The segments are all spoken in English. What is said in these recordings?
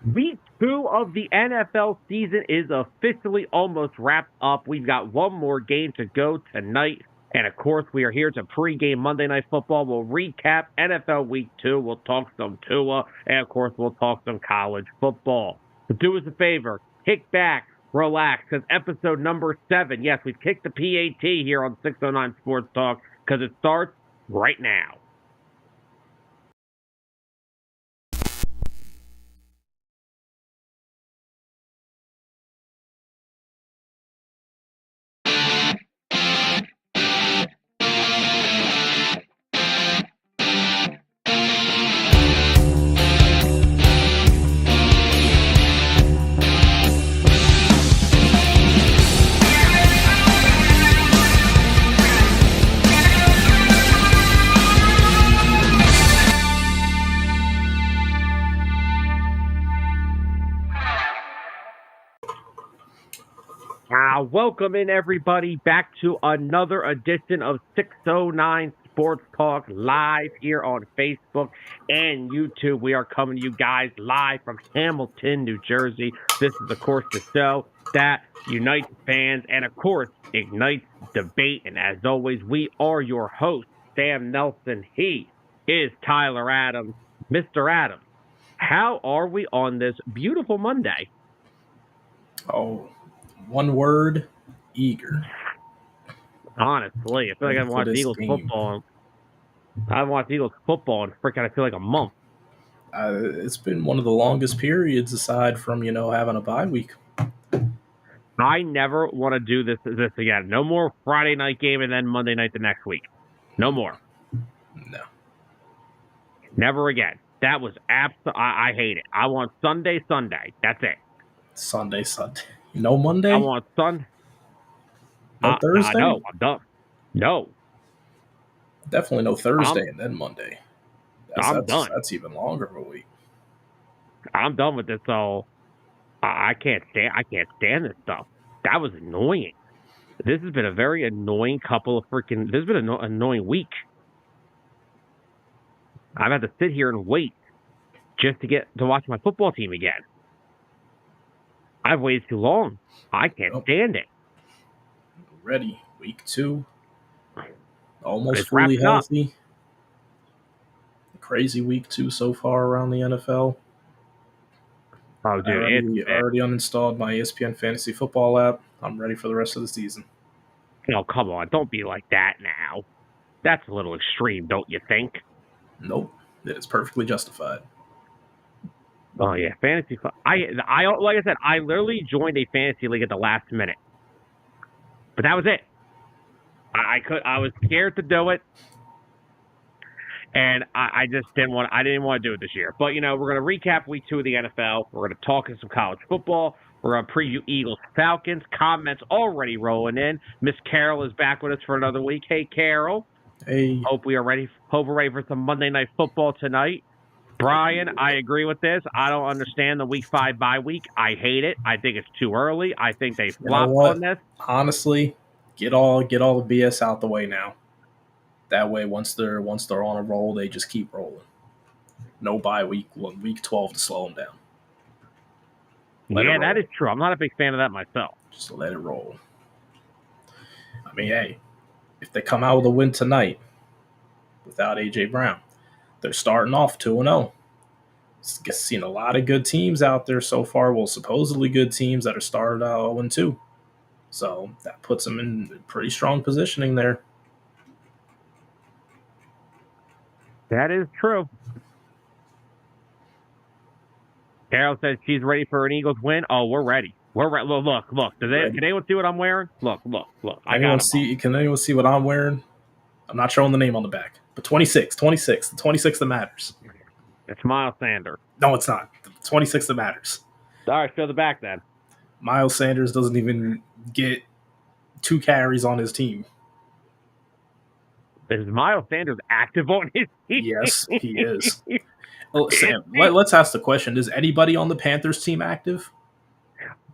Week 2 of the NFL season is officially almost wrapped up. We've got one more game to go tonight. And of course, we are here to pregame Monday Night Football. We'll recap NFL Week 2. We'll talk some Tua. And of course, we'll talk some college football. So do us a favor, kick back, relax, because episode number 7, yes, we've kicked the PAT here on 609 Sports Talk, because it starts right now. Welcome in, everybody, back to another edition of 609 Sports Talk live here on Facebook and YouTube. We are coming to you guys live from Hamilton, New Jersey. This is, of course, the show that unites fans and, of course, ignites debate. And as always, we are your host, Sam Nelson. He is Tyler Adams. Mr. Adams, how are we on this beautiful Monday? Oh, one word, eager. Honestly, I feel like I haven't watched Eagles football. I haven't watched Eagles football in freaking, I feel like, a month. It's been one of the longest periods aside from, having a bye week. I never want to do this again. No more Friday night game and then Monday night the next week. No more. No. Never again. That was I hate it. I want Sunday. That's it. Sunday. No Monday? I want Sunday. No Thursday? No, I'm done. No. Definitely no Thursday and then Monday. I'm done. That's even longer of a week. I'm done with this. So I can't stand this stuff. That was annoying. This has been a very annoying this has been an annoying week. I've had to sit here and wait just to get to watch my football team again. I've waited too long. I can't stand it. Ready. Week 2. Almost fully healthy. Crazy week 2 so far around the NFL. Oh, dude. I already uninstalled my ESPN Fantasy Football app. I'm ready for the rest of the season. Oh, come on. Don't be like that now. That's a little extreme, don't you think? Nope. It is perfectly justified. Oh, yeah. Fantasy. Like I said, I literally joined a fantasy league at the last minute. But that was it. I was scared to do it. And I just didn't want to do it this year. But, we're going to recap week 2 of the NFL. We're going to talk some college football. We're going to preview Eagles Falcons. Comments already rolling in. Miss Carol is back with us for another week. Hey, Carol. Hey. Hope we're ready for some Monday Night Football tonight. Brian, I agree with this. I don't understand the week 5 bye week. I hate it. I think it's too early. I think they flopped on this. Honestly, get all the BS out the way now. That way, once they're on a roll, they just keep rolling. No bye week 12 to slow them down. That is true. I'm not a big fan of that myself. Just let it roll. I mean, hey, if they come out with a win tonight without A.J. Brown, they're starting off 2-0. Seen a lot of good teams out there so far. Well, supposedly good teams that are started out 0-2. So that puts them in pretty strong positioning there. That is true. Carol says she's ready for an Eagles win. Oh, we're ready. We're ready. Look. Can anyone see what I'm wearing? Look. Can anyone see what I'm wearing? I'm not showing the name on the back. But 26. The 26 that matters. It's Miles Sanders. No, it's not. The 26 that matters. All right, show the back then. Miles Sanders doesn't even get 2 carries on his team. Is Miles Sanders active on his team? Yes, he is. Well, Sam, let's ask the question. Is anybody on the Panthers team active?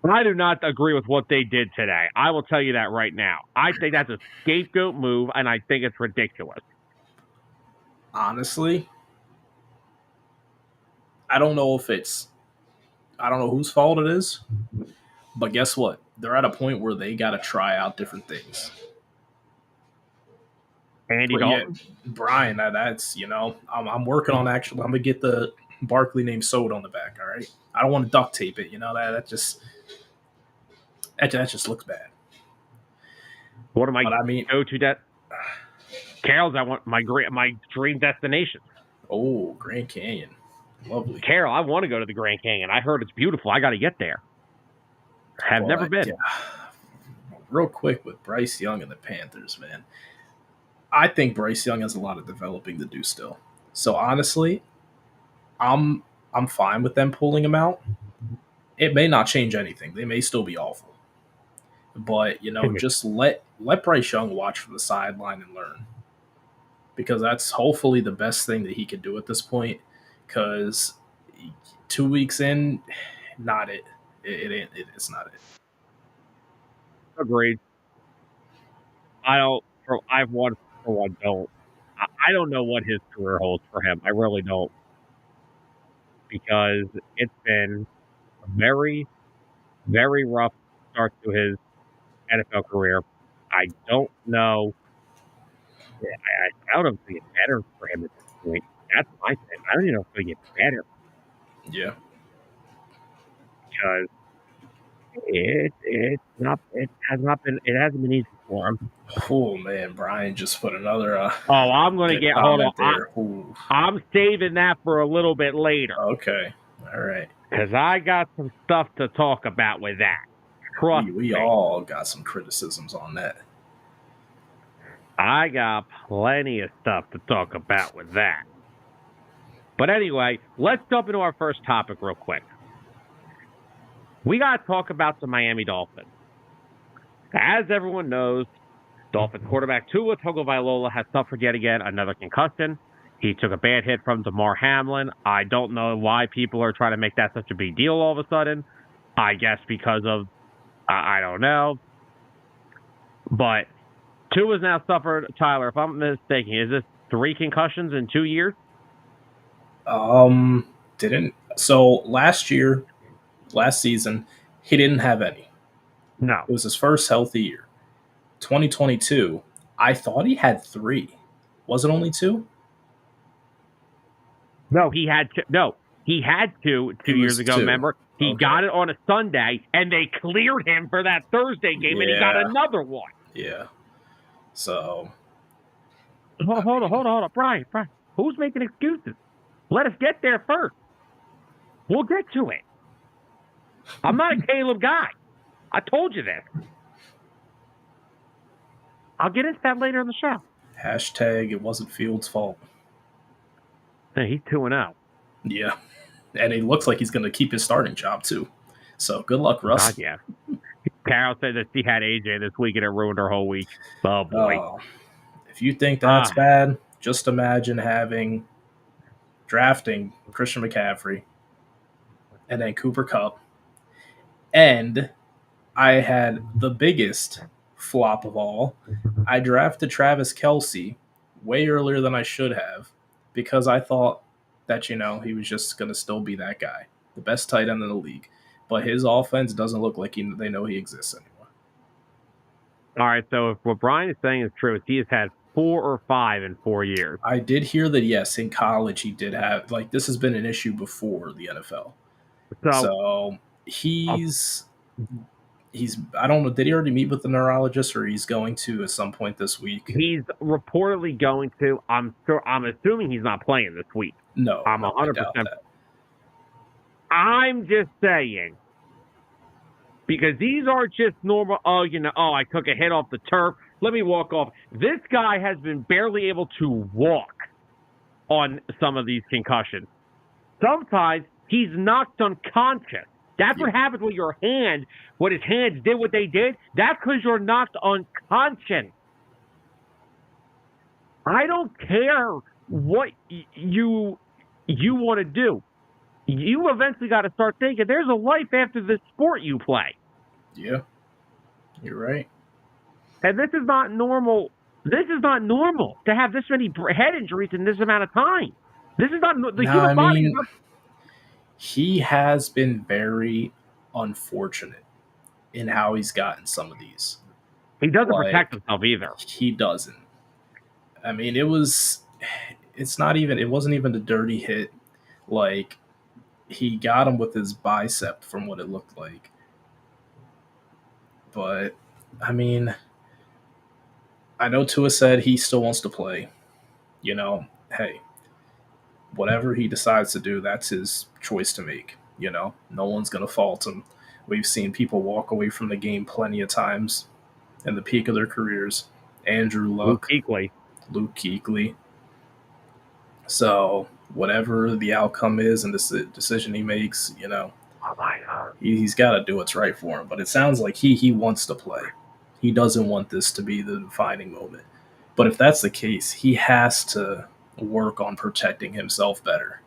I do not agree with what they did today. I will tell you that right now. I think that's a scapegoat move, and I think it's ridiculous. Honestly, I don't know if it's I don't know whose fault it is, but guess what? They're at a point where they got to try out different things. Andy But yeah, Dalton. Brian, that's I'm working on actually. I'm gonna get the Barkley name sewed on the back. All right, I don't want to duct tape it. That just looks bad. What am I? But I mean, go to that. Carol's. I want my dream destination. Oh, Grand Canyon, lovely. Carol, I want to go to the Grand Canyon. I heard it's beautiful. I got to get there. Have never been. Yeah. Real quick with Bryce Young and the Panthers, man. I think Bryce Young has a lot of developing to do still. So honestly, I'm fine with them pulling him out. It may not change anything. They may still be awful. But, just let Bryce Young watch from the sideline and learn. Because that's hopefully the best thing that he could do at this point. Because 2 weeks in, not it. It's not it. Agreed. I've won for one. I don't know what his career holds for him. I really don't. Because it's been a very, very rough start to his NFL career. I don't know. I don't know if it gets better for him at this point. That's my thing. I don't even know if it gets better. Yeah. Because it hasn't been easy for him. Oh man, Brian just put another. I'm going to hold on. There. I'm saving that for a little bit later. Okay, all right. Because I got some stuff to talk about with that. We all got some criticisms on that. I got plenty of stuff to talk about with that. But anyway, let's jump into our first topic real quick. We got to talk about the Miami Dolphins. As everyone knows, Dolphins quarterback Tua Tagovailoa has suffered yet again another concussion. He took a bad hit from Damar Hamlin. I don't know why people are trying to make that such a big deal all of a sudden. I guess because of, I don't know. But Tua's now suffered, Tyler, if I'm mistaken, is this 3 concussions in 2 years? So last season, he didn't have any. No. It was his first healthy year. 2022, I thought he had 3. Was it only 2? No, he had 2. No, he had 2 years ago, 2. Remember? He got it on a Sunday, and they cleared him for that Thursday game, and he got another one. Yeah. So. Hold on. Brian, who's making excuses? Let us get there first. We'll get to it. I'm not a Caleb guy. I told you this. I'll get into that later in the show. Hashtag it wasn't Fields' fault. Hey, he's 2-0. Yeah. And it looks like he's going to keep his starting job, too. So, good luck, Russ. God, yeah. Carol said that she had AJ this week and it ruined her whole week. Oh, boy. If you think that's bad, just imagine drafting Christian McCaffrey and then Cooper Kupp. And I had the biggest flop of all. I drafted Travis Kelce way earlier than I should have because I thought that, he was just going to still be that guy, the best tight end in the league. But his offense doesn't look like they know he exists anymore. All right, so if what Brian is saying is true, he has had 4 or 5 in 4 years. I did hear that, yes, in college he did have, this has been an issue before the NFL. So he's I don't know, did he already meet with the neurologist or he's going to at some point this week? He's reportedly going to. I'm assuming he's not playing this week. No, I'm 100%. that. I'm just saying, because these aren't just normal, I took a hit off the turf, let me walk off. This guy has been barely able to walk on some of these concussions. Sometimes he's knocked unconscious. That's what happens with your hand. When his hands did what they did, that's because you're knocked unconscious. I don't care what you want to do. You eventually got to start thinking there's a life after the sport you play. Yeah, you're right. And this is not normal. This is not normal to have this many head injuries in this amount of time. This is not the human body. he has been very unfortunate in how he's gotten some of these. He doesn't protect Like, himself either. he doesn't. I mean, it wasn't even a dirty hit. Like, he got him with his bicep from what it looked like. But, I mean, I know Tua said he still wants to play. Hey, whatever he decides to do, that's his choice to make. No one's going to fault him. We've seen people walk away from the game plenty of times in the peak of their careers. Andrew Luke Luck, Kuechly. Luke Kuechly. So whatever the outcome is and the decision he makes, Oh my God. he's got to do what's right for him. But it sounds like he wants to play. He doesn't want this to be the defining moment. But if that's the case, he has to work on protecting himself better.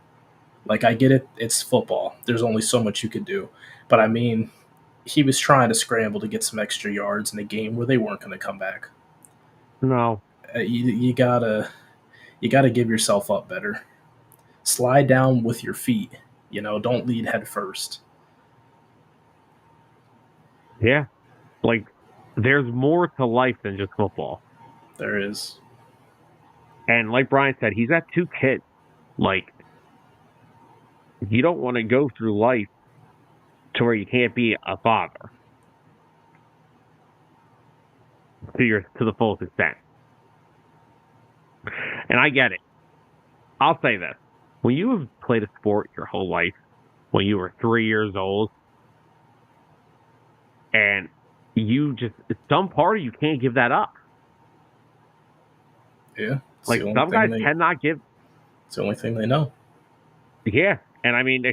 Like, I get it, it's football. There's only so much you could do. But I mean, he was trying to scramble to get some extra yards in a game where they weren't going to come back. No. You gotta give yourself up better. Slide down with your feet. Don't lead head first. Yeah. Like, there's more to life than just football. There is. And like Brian said, he's got 2 kids. Like, you don't want to go through life to where you can't be a father to the fullest extent. And I get it. I'll say this. When you have played a sport your whole life, when you were 3 years old, and some part of you can't give that up. Yeah. Like, some guys cannot give. It's the only thing they know. Yeah. And I mean,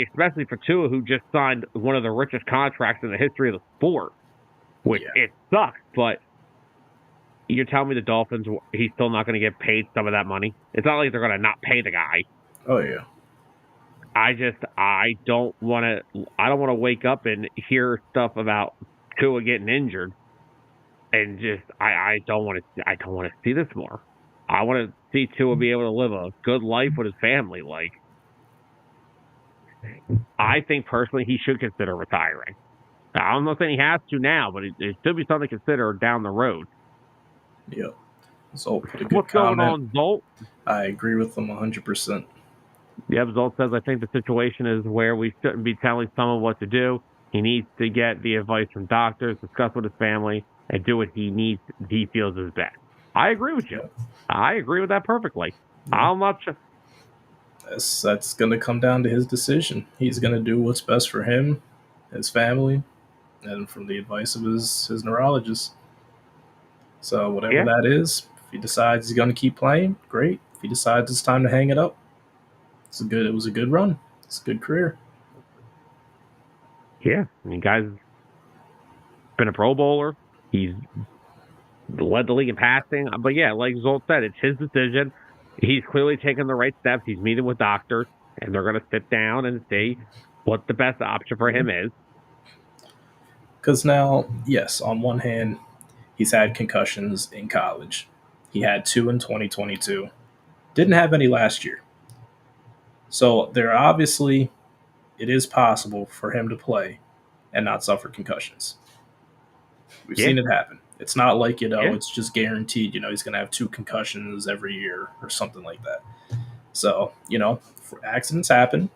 especially for Tua, who just signed one of the richest contracts in the history of the sport, which it sucks, but you're telling me the Dolphins, he's still not going to get paid some of that money? It's not like they're going to not pay the guy. Oh, yeah. I don't want to wake up and hear stuff about Tua getting injured, and I don't want to see this more. I want to see Tua be able to live a good life with his family. Like, I think personally he should consider retiring. I'm not saying he has to now, but it should be something to consider down the road. Yep. Zolt put a good What's comment. going on, Zolt? I agree with them 100%. Yep, Zolt says, I think the situation is where we shouldn't be telling someone what to do. He needs to get the advice from doctors, discuss with his family, and do what he feels is best. I agree with you. I agree with that perfectly. Yeah. I'm not sure. That's going to come down to his decision. He's going to do what's best for him, his family, and from the advice of his neurologist. So whatever that is, if he decides he's going to keep playing, great. If he decides it's time to hang it up, it was a good run. It's a good career. Yeah, I mean, guy's been a Pro Bowler. He's led the league in passing. But yeah, like Zolt said, it's his decision. He's clearly taken the right steps. He's meeting with doctors, and they're going to sit down and see what the best option for him is. Because now, yes, on one hand, he's had concussions in college. He had 2 in 2022. Didn't have any last year. So it is possible for him to play and not suffer concussions. We've seen it happen. It's not like, it's just guaranteed, he's going to have 2 concussions every year or something like that. So, accidents happen.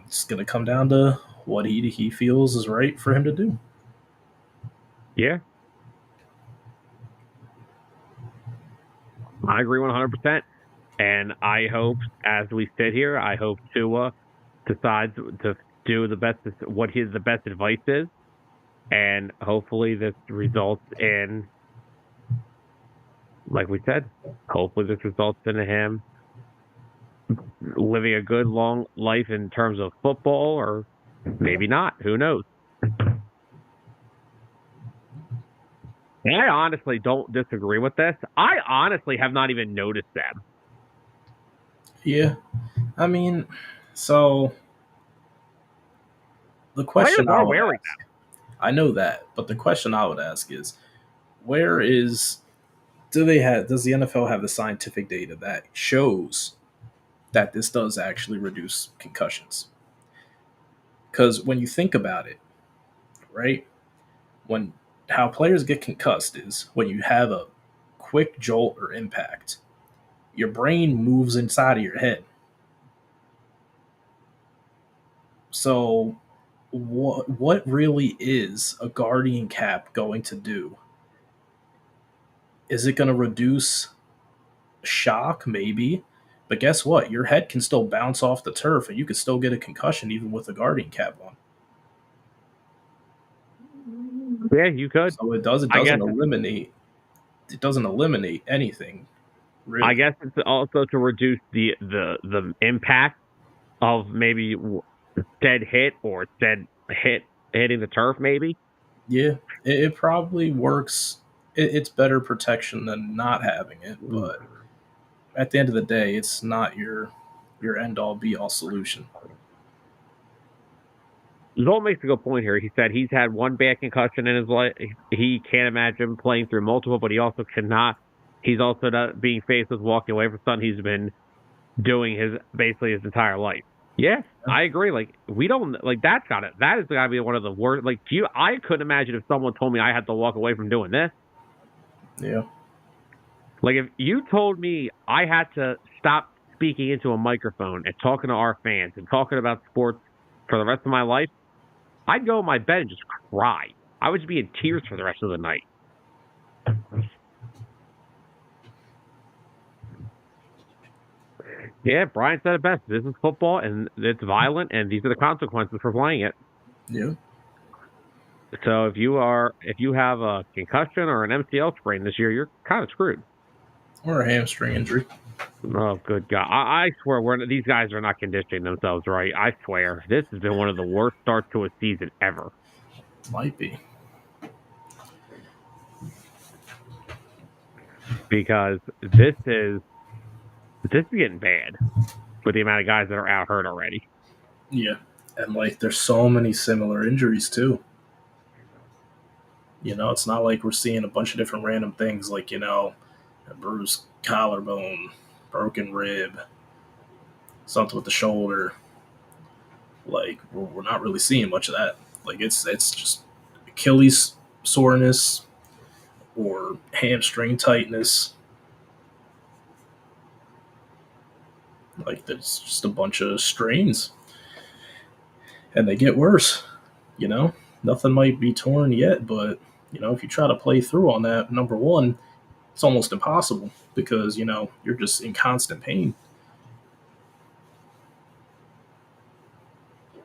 It's going to come down to what he feels is right for him to do. Yeah. I agree 100%. And I hope, as we sit here, I hope Tua decides to do the best advice is. And hopefully this results in, like we said, hopefully this results in him living a good long life in terms of football, or maybe not. Who knows? And I honestly don't disagree with this. I honestly have not even noticed that. Yeah. I mean, so the question I would ask, I know that, but the question I would ask is, does the NFL have the scientific data that shows that this does actually reduce concussions. Because when you think about it, right, when how players get concussed is when you have a quick jolt or impact, your brain moves inside of your head. So, what really is a guardian cap going to do? Is it going to reduce shock? Maybe. But guess what? Your head can still bounce off the turf and you can still get a concussion even with a guardian cap on. Yeah, you could. So it doesn't eliminate anything, really. I guess it's also to reduce the impact of maybe dead hit or dead hit hitting the turf, maybe. Yeah, it probably works. It's better protection than not having it, but at the end of the day, it's not your end all be all solution. Zoll makes a good point here. He said he's had one bad concussion in his life. He can't imagine playing through multiple, but he also cannot. He's also not being faced with walking away from something he's been doing basically his entire life. Yeah, I agree. Like, we don't like that is gotta be one of the worst. Like, I couldn't imagine if someone told me I had to walk away from doing this. Yeah. Like, if you told me I had to stop speaking into a microphone and talking to our fans and talking about sports for the rest of my life, I'd go in my bed and just cry. I would just be in tears for the rest of the night. Yeah, Brian said it best. This is football, and it's violent, and these are the consequences for playing it. Yeah. So if you have a concussion or an MCL sprain this year, you're kind of screwed. Or a hamstring injury. Oh, good God. I swear these guys are not conditioning themselves right. I swear. This has been one of the worst starts to a season ever. Might be. Because this is getting bad with the amount of guys that are out hurt already. Yeah. And, there's so many similar injuries, too. It's not like we're seeing a bunch of different random things like, a bruised collarbone, broken rib, something with the shoulder. We're not really seeing much of that. It's just Achilles soreness or hamstring tightness. There's just a bunch of strains. And they get worse, Nothing might be torn yet, but, if you try to play through on that, number one, it's almost impossible because, you're just in constant pain.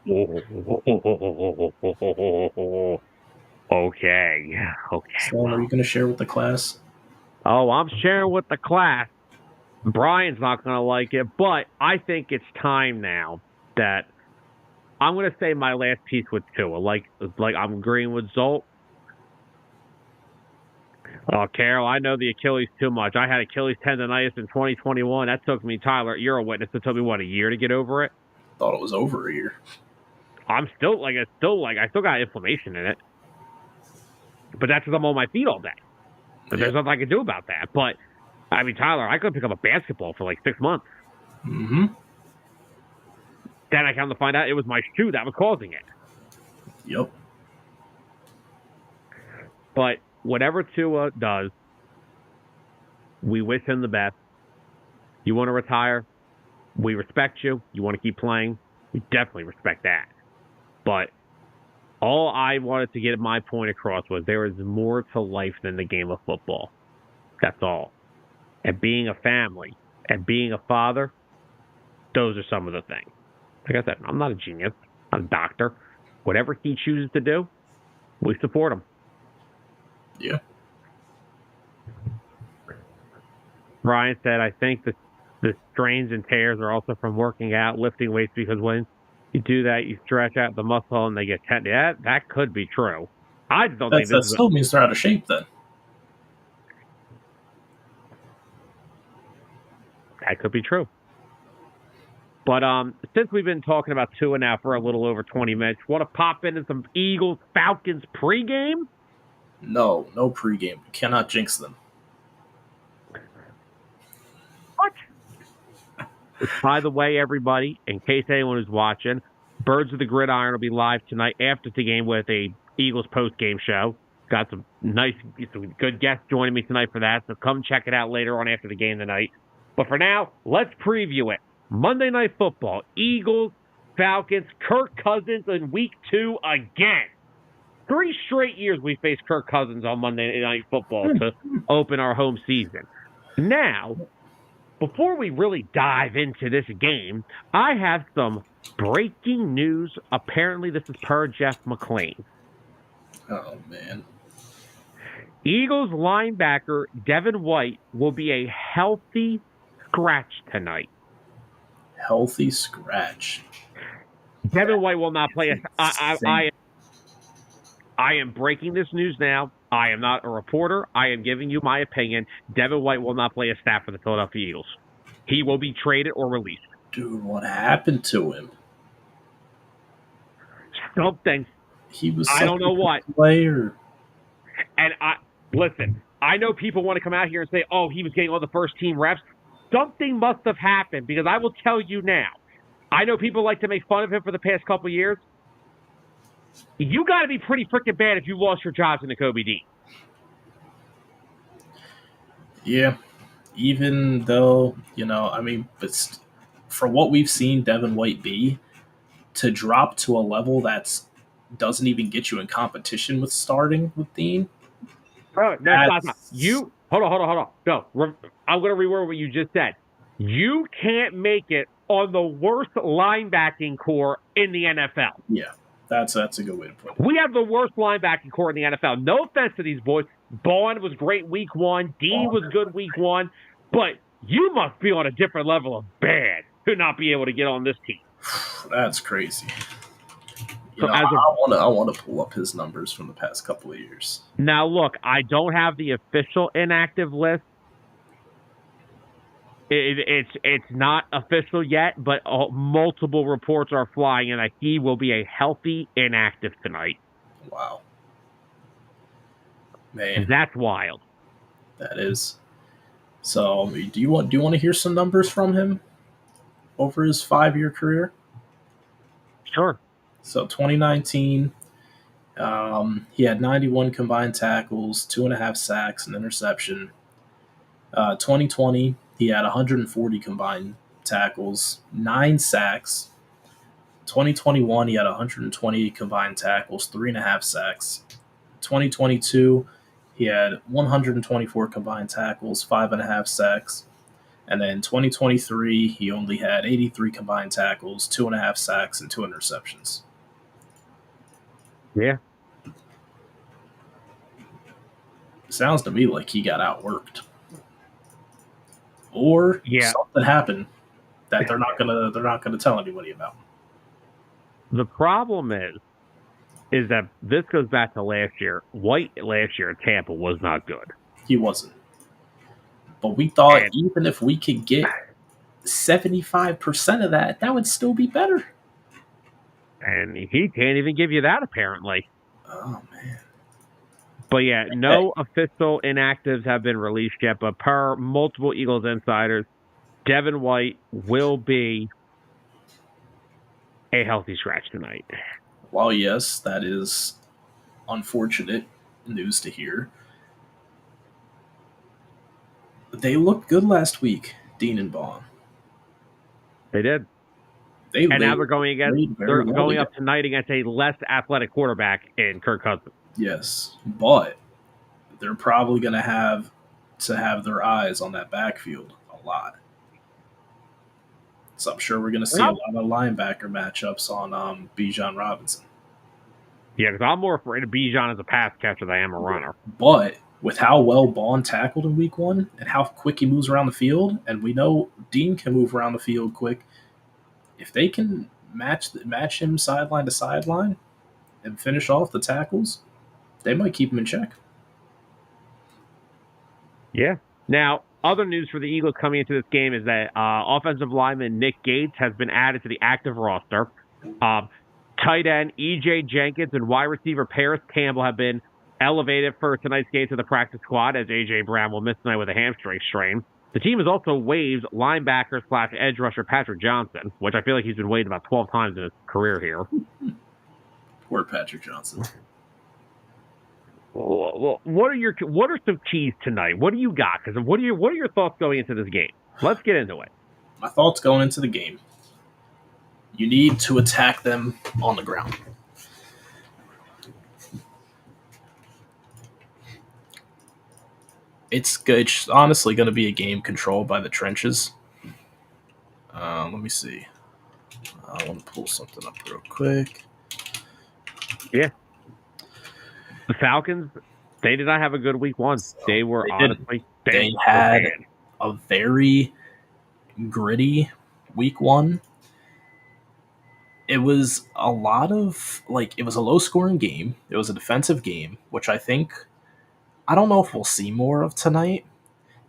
Okay. So, are you going to share with the class? Oh, I'm sharing with the class. Brian's not going to like it, but I think it's time now that I'm going to say my last piece with Tua. Like I'm agreeing with Zolt. Oh, Carol, I know the Achilles too much. I had Achilles tendonitis in 2021. That took me, Tyler, you're a witness. It took me, a year to get over it? Thought it was over a year. I still got inflammation in it. But that's because I'm on my feet all day. But there's nothing I can do about that. But, I mean, Tyler, I couldn't pick up a basketball for 6 months. Mm-hmm. Then I come to find out it was my shoe that was causing it. Yep. But whatever Tua does, we wish him the best. You want to retire? We respect you. You want to keep playing? We definitely respect that. But all I wanted to get my point across was there is more to life than the game of football. That's all. And being a family and being a father, those are some of the things. Like I said, I'm not a genius. I'm a doctor. Whatever he chooses to do, we support him. Yeah. Brian said, I think the strains and tears are also from working out, lifting weights, because when you do that, you stretch out the muscle and they get tense. Yeah, that could be true. I don't think that still means they're out of shape then. That could be true. But since we've been talking about Tua now for a little over 20 minutes, want to pop into some Eagles-Falcons pregame? No pregame. We cannot jinx them. What? Which, by the way, everybody, in case anyone is watching, Birds of the Gridiron will be live tonight after the game with a Eagles post-game show. Got some good guests joining me tonight for that, so come check it out later on after the game tonight. But for now, let's preview it. Monday Night Football, Eagles, Falcons, Kirk Cousins in Week 2 again. 3 straight years we faced Kirk Cousins on Monday Night Football to open our home season. Now, before we really dive into this game, I have some breaking news. Apparently, this is per Jeff McClain. Oh, man. Eagles linebacker Devin White will be a healthy scratch tonight. Healthy scratch. Devin White will not play. I am breaking this news now. I am not a reporter. I am giving you my opinion. Devin White will not play a snap for the Philadelphia Eagles. He will be traded or released. Dude, what happened to him? Something. He was. I don't know what. Player. And listen. I know people want to come out here and say, "Oh, he was getting all the first team reps." Something must have happened, because I will tell you now. I know people like to make fun of him for the past couple of years. You got to be pretty freaking bad if you lost your jobs in the Kobe D. Yeah, even though, but for what we've seen Devin White be, to drop to a level that doesn't even get you in competition with starting with Dean. Oh, no. You hold on. No, I'm going to reword what you just said. You can't make it on the worst linebacking core in the NFL. Yeah. That's a good way to put it. We have the worst linebacking core in the NFL. No offense to these boys. Bond was great week 1. Dean was good week 1. But you must be on a different level of bad to not be able to get on this team. That's crazy. I want to pull up his numbers from the past couple of years. Now, look, I don't have the official inactive list. It's not official yet, but multiple reports are flying in that he will be a healthy inactive tonight. Wow, man, that's wild. That is. So, do you want to hear some numbers from him over his 5-year career? Sure. So, 2019, he had 91 combined tackles, 2.5 sacks, and interception. 2020. He had 140 combined tackles, 9 sacks. 2021, he had 120 combined tackles, 3.5 sacks. 2022, he had 124 combined tackles, 5.5 sacks. And then 2023, he only had 83 combined tackles, 2.5 sacks, and 2 interceptions. Yeah. Sounds to me like he got outworked. Or something happened that they're not gonna tell anybody about. The problem is that this goes back to last year. White last year at Tampa was not good. He wasn't. But we thought even if we could get 75% of that would still be better. And he can't even give you that, apparently. Oh, man. But yeah, no official inactives have been released yet, but per multiple Eagles insiders, Devin White will be a healthy scratch tonight. Well, yes, that is unfortunate news to hear. They looked good last week, Dean and Bond. They did. Now they're going up tonight against a less athletic quarterback in Kirk Cousins. Yes, but they're probably going to have their eyes on that backfield a lot. So I'm sure we're going to see a lot of linebacker matchups on Bijan Robinson. Yeah, because I'm more afraid of Bijan as a pass catcher than I am a runner. But with how well Bond tackled in week 1 and how quick he moves around the field, and we know Dean can move around the field quick, if they can match him sideline to sideline and finish off the tackles, they might keep him in check. Yeah. Now, other news for the Eagles coming into this game is that offensive lineman Nick Gates has been added to the active roster. Tight end E.J. Jenkins and wide receiver Paris Campbell have been elevated for tonight's game to the practice squad, as A.J. Brown will miss tonight with a hamstring strain. The team has also waived linebacker / edge rusher Patrick Johnson, which I feel like he's been waived about 12 times in his career here. Poor Patrick Johnson. Well, what are some keys tonight? What do you got? Because what are your thoughts going into this game? Let's get into it. My thoughts going into the game. You need to attack them on the ground. It's good. It's honestly going to be a game controlled by the trenches. Let me see. I want to pull something up real quick. Yeah. The Falcons, they did not have a good week one. They were they had a very gritty week one. It was a lot of it was a low scoring game. It was a defensive game, which I don't know if we'll see more of tonight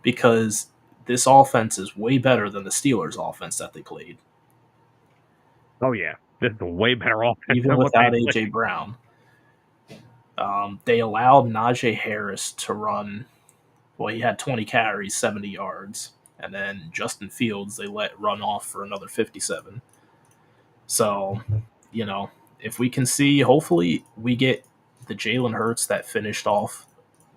because this offense is way better than the Steelers' offense that they played. Oh yeah, this is a way better offense. Even without A.J. Brown. They allowed Najee Harris to run. Well, he had 20 carries, 70 yards. And then Justin Fields, they let run off for another 57. So, if we can see, hopefully we get the Jalen Hurts that finished off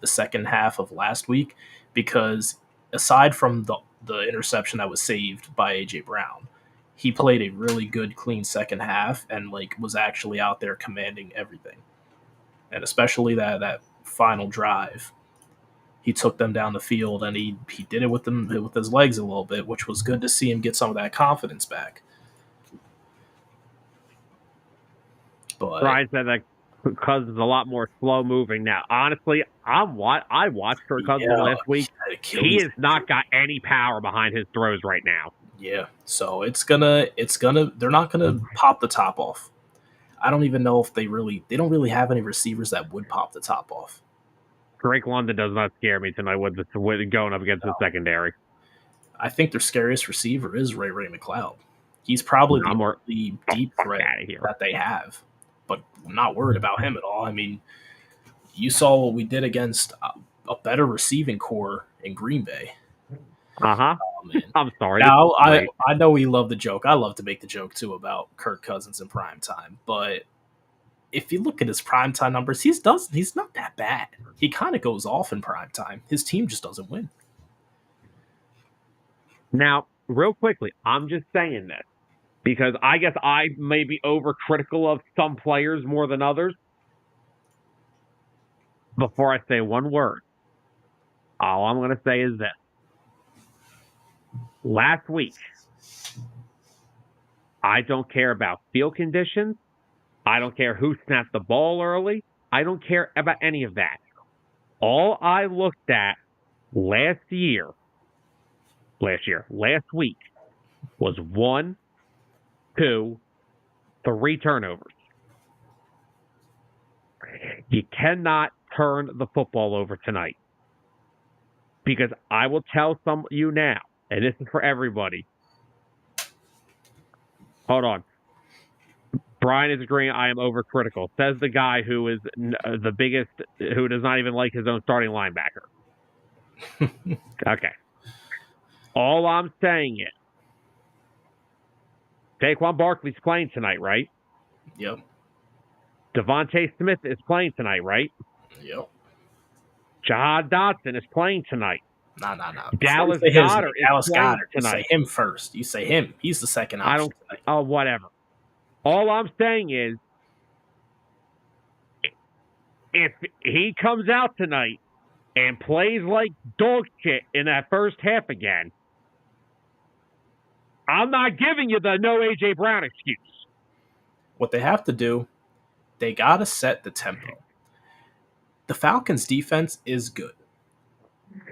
the second half of last week, because aside from the interception that was saved by A.J. Brown, he played a really good, clean second half and was actually out there commanding everything. And especially that final drive, he took them down the field and he did it with his legs a little bit, which was good to see him get some of that confidence back. But Brian said that Cousins is a lot more slow moving now. Honestly, I watched Kirk Cousins last week. He has not got any power behind his throws right now. Yeah, so they're not gonna pop the top off. I don't even know if they don't really have any receivers that would pop the top off. Drake London does not scare me tonight with going up against the secondary. I think their scariest receiver is Ray McLeod. He's probably the deep threat that they have, but I'm not worried about him at all. I mean, you saw what we did against a better receiving core in Green Bay. Oh, I'm sorry. Now, I know we love the joke. I love to make the joke, too, about Kirk Cousins in primetime. But if you look at his primetime numbers, he's not that bad. He kind of goes off in primetime. His team just doesn't win. Now, real quickly, I'm just saying this because I guess I may be overcritical of some players more than others. Before I say one word, all I'm going to say is this. Last week, I don't care about field conditions. I don't care who snapped the ball early. I don't care about any of that. All I looked at last week was 1, 2, 3 turnovers. You cannot turn the football over tonight. Because I will tell some of you now, and this is for everybody. Hold on. Brian is agreeing I am overcritical. Says the guy who is the biggest, who does not even like his own starting linebacker. Okay. All I'm saying is, Saquon Barkley's playing tonight, right? Yep. Devontae Smith is playing tonight, right? Yep. Jahad Dotson is playing tonight. No. Dallas Goedert is playing tonight. You say him first. You say him. He's the second option tonight. Oh, whatever. All I'm saying is, if he comes out tonight and plays like dog shit in that first half again, I'm not giving you the no A.J. Brown excuse. What they have to do, they got to set the tempo. The Falcons' defense is good.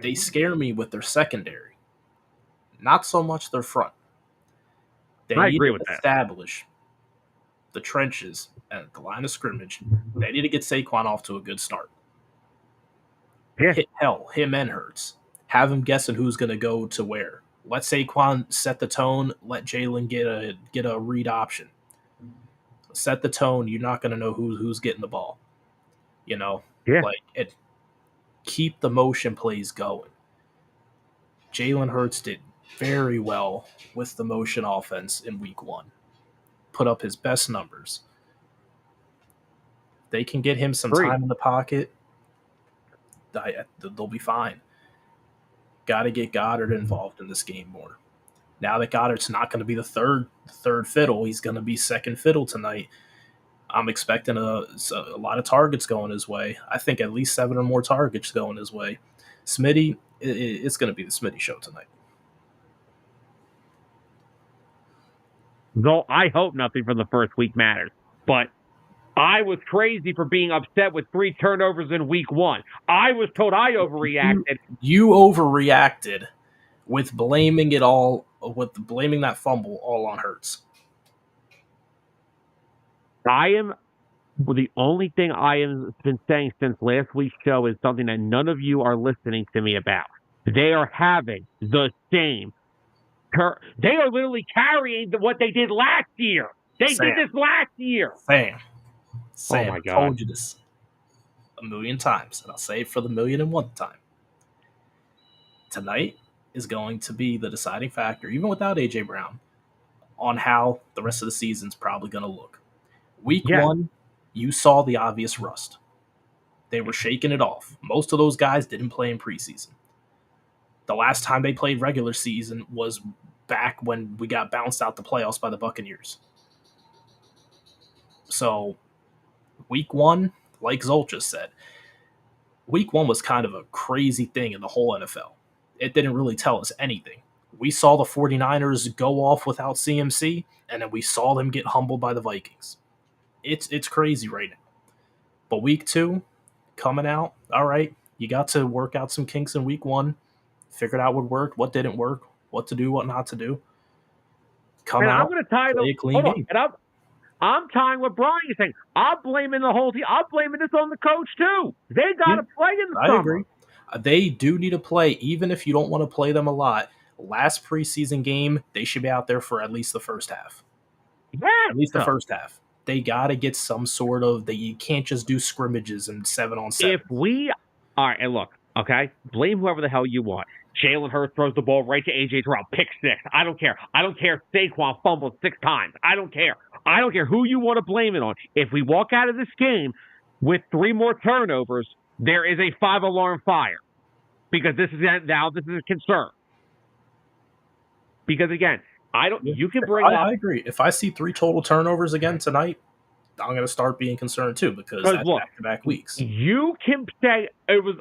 They scare me with their secondary, not so much their front. I agree with that. Establish the trenches at the line of scrimmage. They need to get Saquon off to a good start. Yeah. Him and Hurts. Have him guessing who's going to go to where. Let Saquon set the tone. Let Jalen get a read option. Set the tone. You're not going to know who's getting the ball. Yeah. Keep the motion plays going. Jalen Hurts did very well with the motion offense in week 1. Put up his best numbers. They can get him some time in the pocket. They'll be fine. Got to get Goddard involved in this game more. Now that Goddard's not going to be the third fiddle, he's going to be second fiddle tonight. I'm expecting a lot of targets going his way. I think at least 7 or more targets going his way. Smitty, it's going to be the Smitty show tonight. Though I hope nothing from the first week matters. But I was crazy for being upset with 3 turnovers in week 1. I was told I overreacted. You overreacted with blaming that fumble all on Hurts. The only thing I have been saying since last week's show is something that none of you are listening to me about. They are having the same. They are literally carrying what they did last year. They did this last year. Sam, oh my God. I told you this a million times, and I'll say it for the 1,000,001th time. Tonight is going to be the deciding factor, even without A.J. Brown, on how the rest of the season's probably going to look. Week 1, you saw the obvious rust. They were shaking it off. Most of those guys didn't play in preseason. The last time they played regular season was back when we got bounced out the playoffs by the Buccaneers. So, week 1, like Zolt just said, week 1 was kind of a crazy thing in the whole NFL. It didn't really tell us anything. We saw the 49ers go off without CMC, and then we saw them get humbled by the Vikings. It's crazy right now. But week 2, coming out, all right, you got to work out some kinks in week 1, figured out what worked, what didn't work, what to do, what not to do. I'm going to tie I'm tying what Brian is saying. I'm blaming the whole team. I'm blaming this on the coach too. They got to play in the summer. I agree. They do need to play, even if you don't want to play them a lot. Last preseason game, they should be out there for at least the first half. Yeah. At least the first half. They got to get some sort of. You can't just do scrimmages and 7-on-7. All right, and look, okay, blame whoever the hell you want. Jalen Hurts throws the ball right to A.J. Brown, pick 6. I don't care. I don't care if Saquon fumbles 6 times. I don't care. I don't care who you want to blame it on. If we walk out of this game with 3 more turnovers, there is a 5-alarm fire, because this is a concern. Because again, you can bring up. I agree. If I see 3 total turnovers again tonight, I'm going to start being concerned too, because that's back-to-back weeks. You can say it was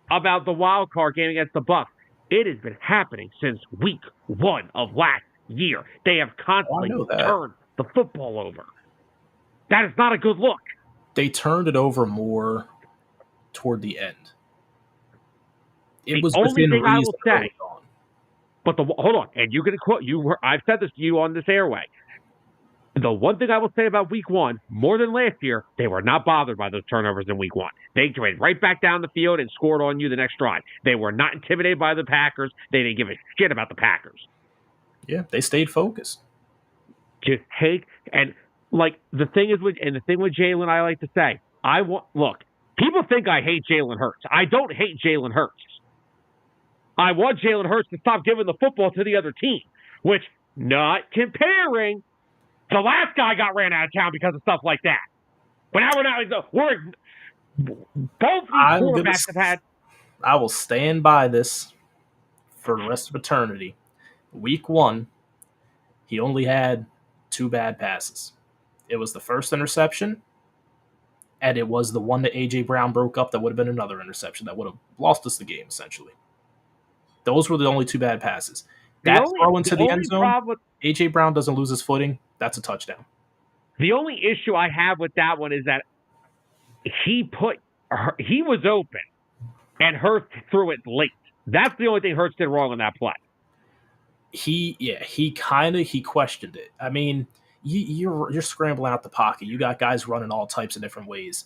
about the wild card game against the Bucs. It has been happening since week 1 of last year. They have constantly turned the football over. That is not a good look. They turned it over more toward the end. It was within reason. I will say, but hold on, and you can quote you. I've said this to you on this airway. The one thing I will say about week 1, more than last year, they were not bothered by those turnovers in week 1. They went right back down the field and scored on you the next drive. They were not intimidated by the Packers. They didn't give a shit about the Packers. Yeah, they stayed focused. Just the thing with Jalen, I like to say, look, people think I hate Jalen Hurts. I don't hate Jalen Hurts. I want Jalen Hurts to stop giving the football to the other team, which, not comparing, the last guy got ran out of town because of stuff like that. But now both these quarterbacks have had. I will stand by this for the rest of eternity. Week 1, he only had 2 bad passes. It was the first interception, and it was the one that A.J. Brown broke up that would have been another interception that would have lost us the game, essentially. Those were the only 2 bad passes. That throw into the end zone, A.J. Brown doesn't lose his footing. That's a touchdown. The only issue I have with that one is that he was open, and Hurts threw it late. That's the only thing Hurts did wrong on that play. He questioned it. I mean, you're scrambling out the pocket. You got guys running all types of different ways.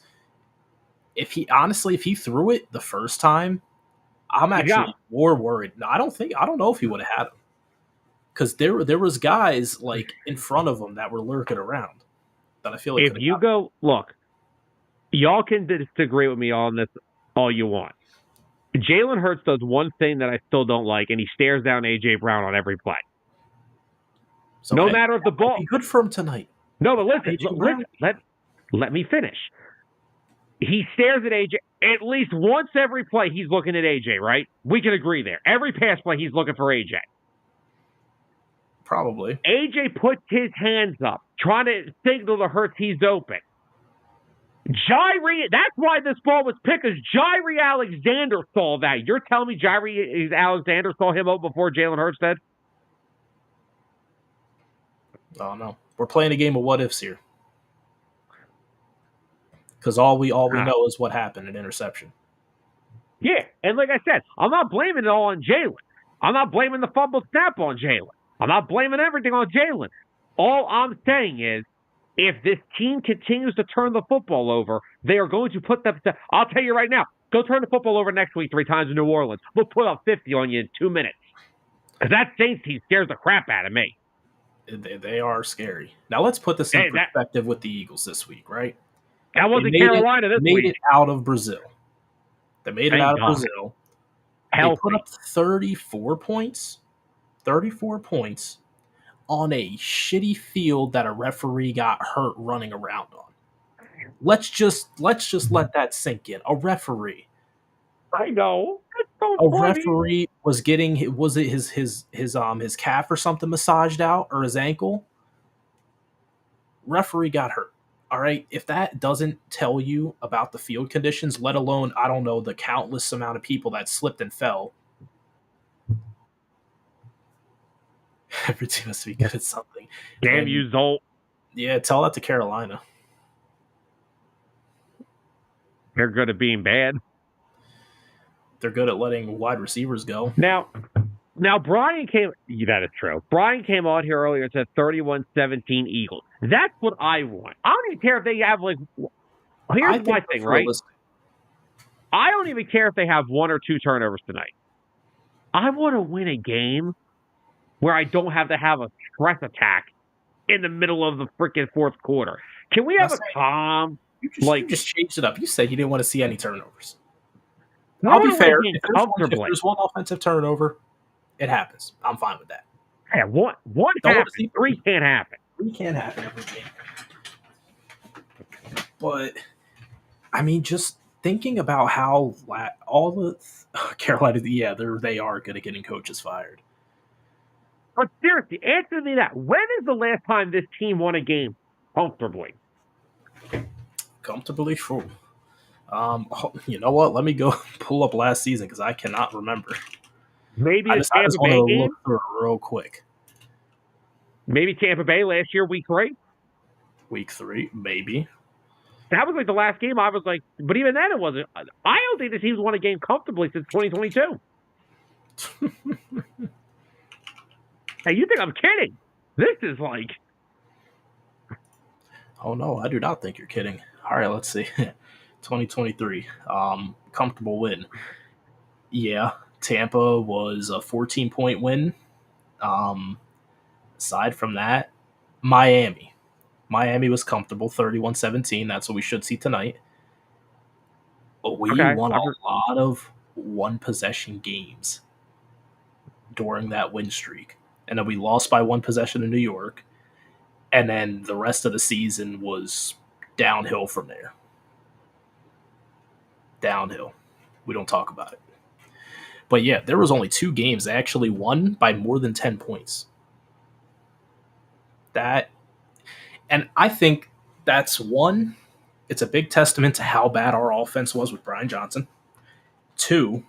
If he threw it the first time, I'm actually more worried. No, I don't know if he would have had him, because there was guys like in front of him that were lurking around. That I feel like if you go look, y'all can disagree with me on this all you want. Jalen Hurts does one thing that I still don't like, and he stares down A.J. Brown on every play. So No matter if the ball. Be good for him tonight. No, but listen. Let me finish. He stares at AJ at least once every play. He's looking at AJ, right? We can agree there. Every pass play, he's looking for AJ. Probably. AJ puts his hands up, trying to signal to Hurts he's open. That's why this ball was picked, because Jaire Alexander saw that. You're telling me Jaire Alexander saw him open before Jalen Hurts did? Oh no, we're playing a game of what ifs here. Because all we know is what happened, an interception. Yeah, and like I said, I'm not blaming it all on Jalen. I'm not blaming the fumble snap on Jalen. I'm not blaming everything on Jalen. All I'm saying is, if this team continues to turn the football over, they are going to put them. I'll tell you right now, go turn the football over next week 3 times in New Orleans. We'll put up 50 on you in 2 minutes. Because that Saints team scares the crap out of me. They are scary. Now let's put this in perspective with the Eagles this week, right? That wasn't Carolina this week. They made it out of Brazil. They made it out of Brazil. They put up 34 points. 34 points on a shitty field that a referee got hurt running around on. Let's just let that sink in. A referee. I know. Referee was getting his calf or something massaged out, or his ankle. Referee got hurt. All right, if that doesn't tell you about the field conditions, let alone, I don't know, the countless amount of people that slipped and fell. Every team has to be good at something. Damn you, Zolt. Yeah, tell that to Carolina. They're good at being bad. They're good at letting wide receivers go. Now Brian came. That is true. Brian came on here earlier and said 31-17 Eagles. That's what I want. I don't even care if they have Here's my thing, right? I don't even care if they have 1 or 2 turnovers tonight. I want to win a game where I don't have to have a stress attack in the middle of the freaking fourth quarter. Can we have a calm? You just changed it up. You said you didn't want to see any turnovers. I'll be fair. If there's one offensive turnover, it happens. I'm fine with that. Yeah, one happens. 3 can't happen. 3 can't happen every game. But, I mean, just thinking about how all the Carolina, they are good at getting coaches fired. But seriously, answer me that. When is the last time this team won a game comfortably? Comfortably? Sure. You know what? Let me go pull up last season because I cannot remember. Maybe the Tampa Bay game? Look through it real quick. Maybe Tampa Bay last year, week 3? Week 3, maybe. That was the last game I was like, but even then it wasn't. I don't think the team's won a game comfortably since 2022. Hey, you think I'm kidding? This is like... Oh, no, I do not think you're kidding. All right, let's see. 2023, comfortable win. Yeah, Tampa was a 14-point win. Aside from that, Miami was comfortable, 31-17. That's what we should see tonight. But we won a lot of one-possession games during that win streak. And then we lost by 1 possession in New York. And then the rest of the season was downhill from there. Downhill. We don't talk about it. But yeah, there was only 2 games that actually won by more than 10 points. And I think that's one, it's a big testament to how bad our offense was with Brian Johnson. 2,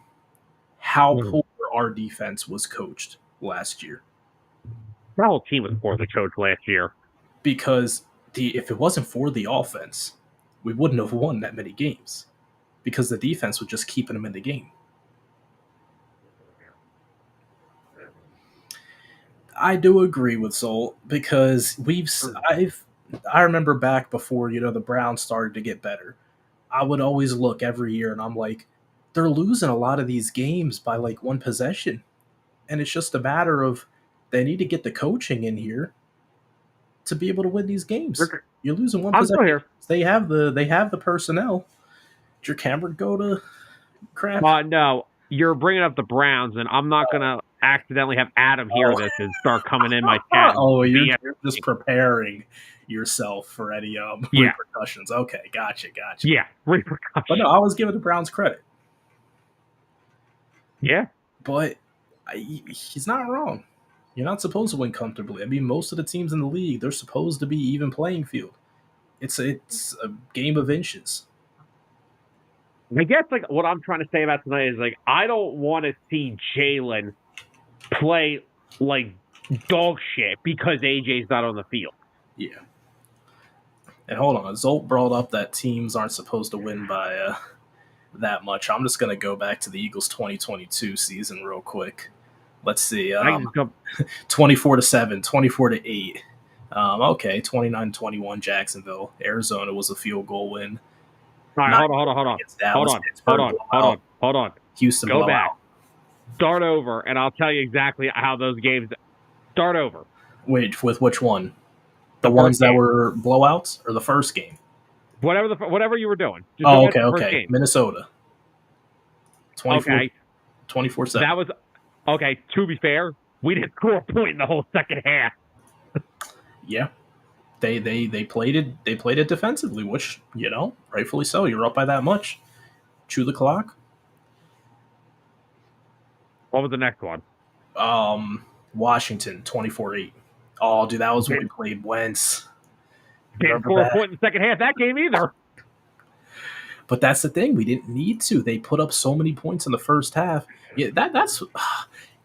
how poor our defense was coached last year. The whole team was poorly coached last year. Because if it wasn't for the offense, we wouldn't have won that many games. Because the defense was just keeping them in the game. I do agree with Zolt because I remember back before, the Browns started to get better. I would always look every year and I'm like, they're losing a lot of these games by 1 possession. And it's just a matter of they need to get the coaching in here to be able to win these games. You're losing 1 possession. Here. They have the personnel. Did your camera go to crap? No. you're bringing up the Browns, and I'm not going to accidentally have Adam hear this and start coming in my chat. You're just preparing yourself for any repercussions. Okay, gotcha. Yeah, repercussions. But no, I was giving the Browns credit. Yeah. But he's not wrong. You're not supposed to win comfortably. I mean, most of the teams in the league, they're supposed to be even playing field. It's a game of inches. I guess like what I'm trying to say about tonight is like I don't want to see Jalen play like dog shit because AJ's not on the field. Yeah. And hold on, Zolt brought up that teams aren't supposed to win by that much. I'm just going to go back to the Eagles 2022 season real quick. Let's see. 24-7, 24-8. Okay, 29-21 Jacksonville. Arizona was a field goal win. All right, hold on. Houston go blowout. Back. Start over, and I'll tell you exactly how those games start over. Wait, with which one? The ones that were blowouts or the first game? Whatever you were doing. Just okay. Minnesota. 24-7. That was okay. To be fair, we didn't score a point in the whole second half. Yeah. They played it defensively, which, rightfully so. You're up by that much. Chew the clock. What was the next one? Washington, 24-8. Oh, dude, that was when we played Wentz. Didn't score a point in the second half that game either. But that's the thing. We didn't need to. They put up so many points in the first half. Yeah, that's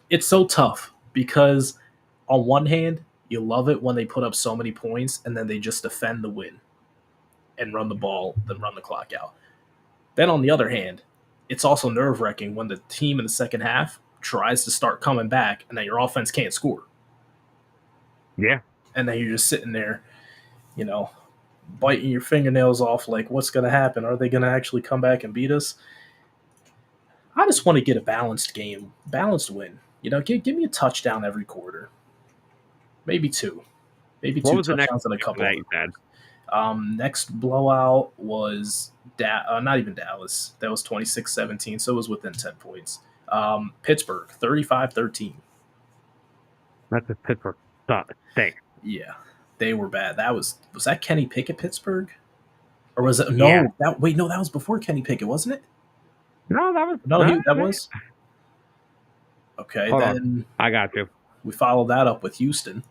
it's so tough because on one hand, you love it when they put up so many points and then they just defend the win and run the ball, then run the clock out. Then on the other hand, it's also nerve-wracking when the team in the second half tries to start coming back and then your offense can't score. Yeah. And then you're just sitting there, biting your fingernails off like, what's going to happen? Are they going to actually come back and beat us? I just want to get a balanced game, balanced win. Give me a touchdown every quarter. Maybe two. Maybe two touchdowns and a couple. Next blowout was not even Dallas. That was 26-17, so it was within 10 points. Pittsburgh, 35-13. That's a Pittsburgh thing. Yeah, they were bad. Was that Kenny Pickett Pittsburgh? Or was it no? Yeah. That was before Kenny Pickett, wasn't it? No, that was that was. Okay, Hold on. I got you. We followed that up with Houston,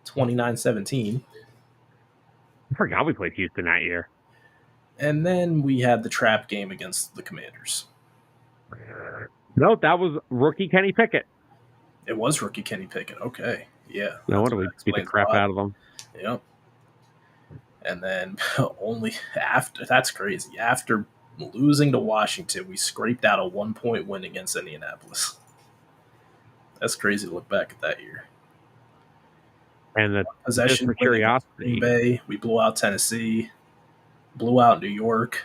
29-17. I forgot we played Houston that year. And then we had the trap game against the Commanders. No, that was rookie Kenny Pickett. It was rookie Kenny Pickett. Okay, yeah. No wonder we beat the crap out of them. Yep. And then only after, that's crazy, after losing to Washington, we scraped out a 1-point win against Indianapolis. That's crazy to look back at that year. And the possession for curiosity, Green Bay, we blew out Tennessee, blew out New York,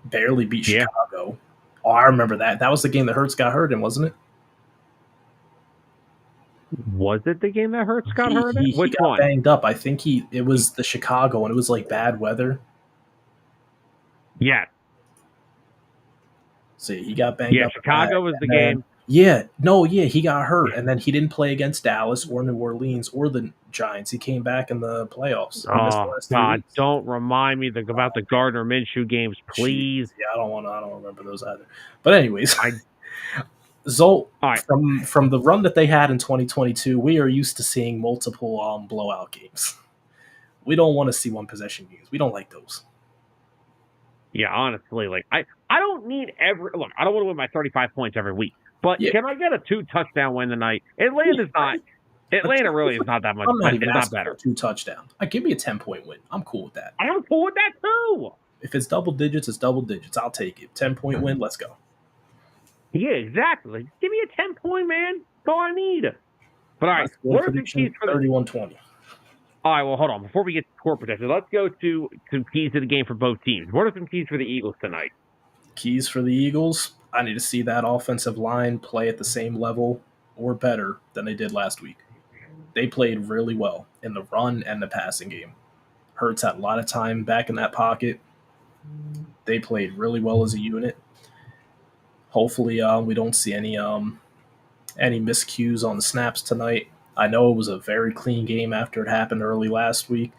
barely beat Chicago. Oh, I remember that. That was the game that Hurts got hurt in, wasn't it? Was it the game that Hurts got hurt in? Which he got one? Banged up. I think it was the Chicago, and it was like bad weather. Yeah. See, he got banged up. Yeah, Chicago was the game. He got hurt, and then he didn't play against Dallas or New Orleans or the Giants. He came back in the playoffs. Oh, God, don't remind me about the Gardner Minshew games, please. Yeah, I don't remember those either. But anyways, Zolt, from the run that they had in 2022, we are used to seeing multiple blowout games. We don't want to see one-possession games. We don't like those. Yeah, honestly, I don't need I don't want to win by 35 points every week. But can I get a 2-touchdown win tonight? Atlanta really is not that much. I'm not even not better. 2 touchdowns. Give me a 10-point win. I'm cool with that. I'm cool with that too. If it's double digits, it's double digits. I'll take it. 10-point win. Let's go. Yeah, exactly. Give me a 10-point, man. That's all I need. But all right, what are the keys for 31-20? All right, well, hold on. Before we get to score prediction, let's go to some keys to the game for both teams. What are some keys for the Eagles tonight? Keys for the Eagles? I need to see that offensive line play at the same level or better than they did last week. They played really well in the run and the passing game. Hurts had a lot of time back in that pocket. They played really well as a unit. Hopefully, we don't see any miscues on the snaps tonight. I know it was a very clean game after it happened early last week,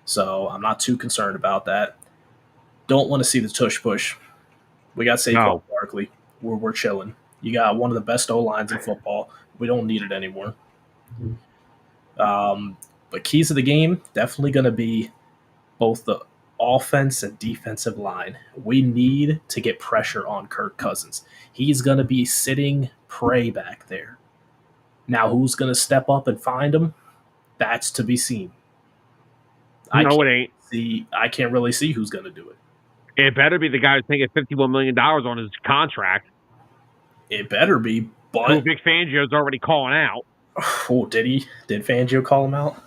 so I'm not too concerned about that. Don't want to see the tush push. We got Saquon No. Barkley. We're chilling. You got one of the best O lines in football. We don't need it anymore. Um, but keys of the game definitely going to be both the offense and defensive line. We need to get pressure on Kirk Cousins. He's going to be sitting prey back there. Now, who's going to step up and find him? That's to be seen. No, it ain't. I can't really see who's going to do it. It better be the guy who's taking $51 million on his contract. It better be, but who Vic Fangio's already calling out. Oh, did he? Did Fangio call him out?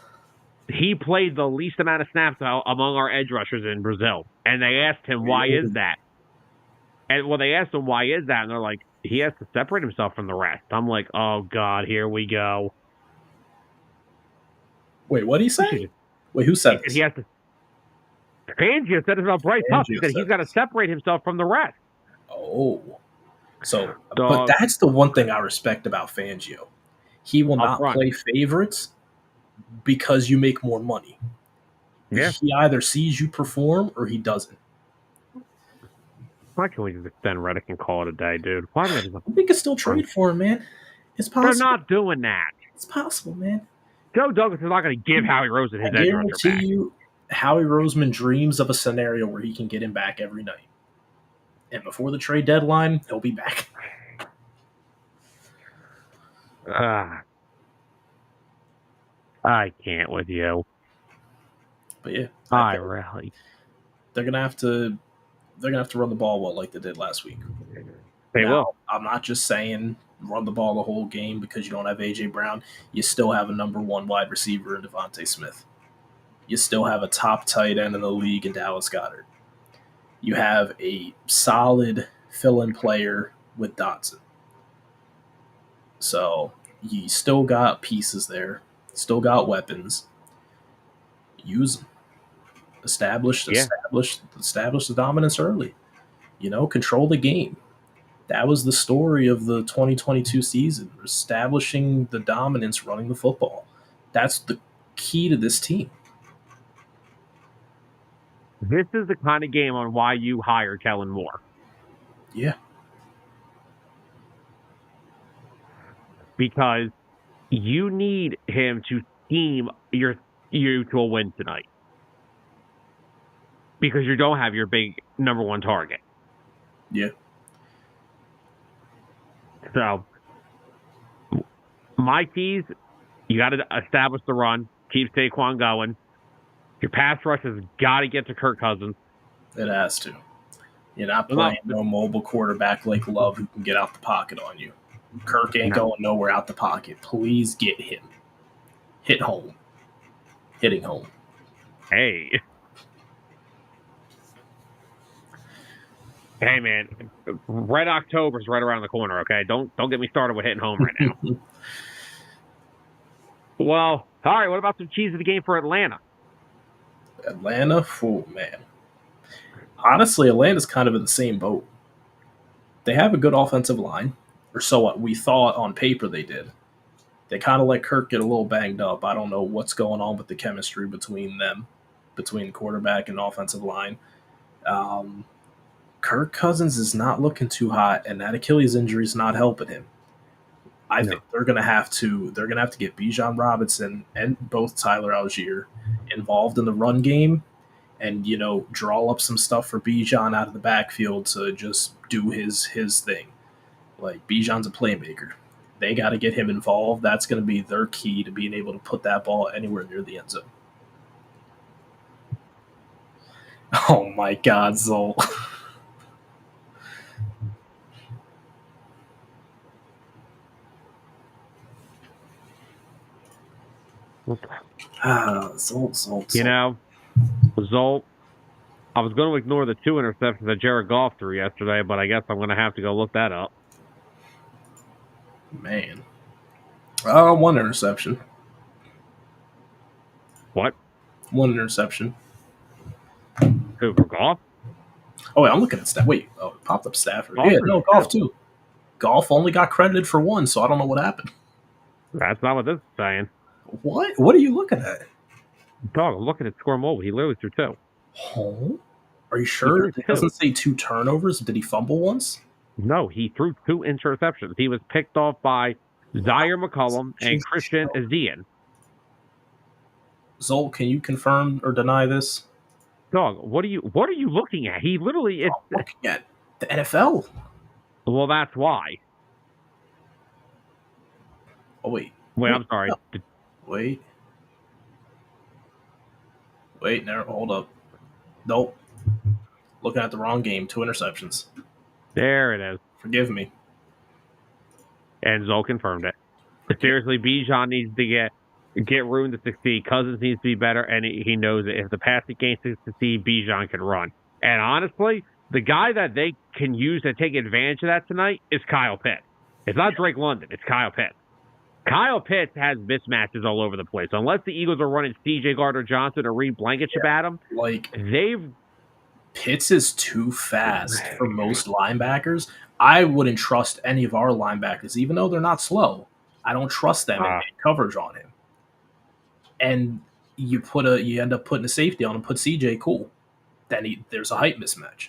He played the least amount of snaps among our edge rushers in Brazil, and they asked him, "Why is that?" And well, they asked him, "Why is that?" And they're like, "He has to separate himself from the rest." I'm like, "Oh God, here we go." Wait, what did he say? Wait, who said this? He has to. Fangio said it about Bryce Huff. He said he's got to separate himself from the rest. Oh, so but that's the one thing I respect about Fangio. He will not play favorites because you make more money. Yeah. He either sees you perform or he doesn't. Why can't we just extend Reddick and call it a day, dude? Why we can still trade for him, man. It's possible. They're not doing that. It's possible, man. Joe Douglas is not going to give Howie Roseman his edge rusher back. I guarantee you, Howie Roseman dreams of a scenario where he can get him back every night. And before the trade deadline, he'll be back. I can't with you. But yeah, I really. They're gonna have to run the ball well like they did last week. They will. I'm not just saying run the ball the whole game because you don't have AJ Brown. You still have a number one wide receiver in Devontae Smith. You still have a top tight end in the league in Dallas Goedert. You have a solid fill-in player with Dotson. So you still got pieces there. Still got weapons. Use them. Establish the dominance early. Control the game. That was the story of the 2022 season, establishing the dominance, running the football. That's the key to this team. This is the kind of game on why you hire Kellen Moore. Yeah. Because you need him to scheme you to a win tonight. Because you don't have your big number one target. Yeah. So, my keys, you got to establish the run, keep Saquon going. Your pass rush has got to get to Kirk Cousins. It has to. You're not playing no mobile quarterback like Love who can get out the pocket on you. Kirk ain't going nowhere out the pocket. Please get him. Hit home. Hitting home. Hey. Hey, man. Red October's right around the corner, okay? Don't get me started with hitting home right now. Well, all right, what about some keys of the game for Atlanta? Atlanta? Oh, man. Honestly, Atlanta's kind of in the same boat. They have a good offensive line, or so what we thought on paper they did. They kind of let Kirk get a little banged up. I don't know what's going on with the chemistry between them, between quarterback and offensive line. Kirk Cousins is not looking too hot, and that Achilles injury is not helping him. I think they're gonna have to get Bijan Robinson and both Tyler Algier involved in the run game, and draw up some stuff for Bijan out of the backfield to just do his thing. Like Bijan's a playmaker. They got to get him involved. That's going to be their key to being able to put that ball anywhere near the end zone. Oh my God, Zol. Zolt. Zolt, I was going to ignore the 2 interceptions that Jared Goff threw yesterday, but I guess I'm going to have to go look that up. Man. 1 interception. What? 1 interception. Who, for Goff? Oh, wait, I'm looking at Stafford. Wait, it popped up Stafford. Goff Yeah, is no, Golf too. Golf only got credited for one, so I don't know what happened. That's not what this is saying. What? What are you looking at? Dog, I'm looking at score mobile. He literally threw 2. Oh, are you He sure? threw It 2. doesn't say 2 turnovers. Did he fumble once? No, he threw 2 interceptions. He was picked off by Zaire McCollum and Jesus. Christian Azian. Zol, can you confirm or deny this? Dog, what are you looking at? He literally is. I'm looking at the NFL. Well, that's why. Oh, wait. Wait, I'm sorry. No. Wait. No, hold up. Nope. Looking at the wrong game. 2 interceptions. There it is. Forgive me. And Zoe confirmed it. Seriously, Bijan needs to get room to succeed. Cousins needs to be better, and he knows it. If the passing game succeed, Bijan can run. And honestly, the guy that they can use to take advantage of that tonight is Kyle Pitts. It's not Drake London. It's Kyle Pitts. Kyle Pitts has mismatches all over the place. Unless the Eagles are running C.J. Gardner-Johnson or Reed Blankenship at him, Pitts is too fast for most linebackers. I wouldn't trust any of our linebackers, even though they're not slow. I don't trust them in coverage on him. And you end up putting a safety on him, put CJ, cool. Then there's a height mismatch.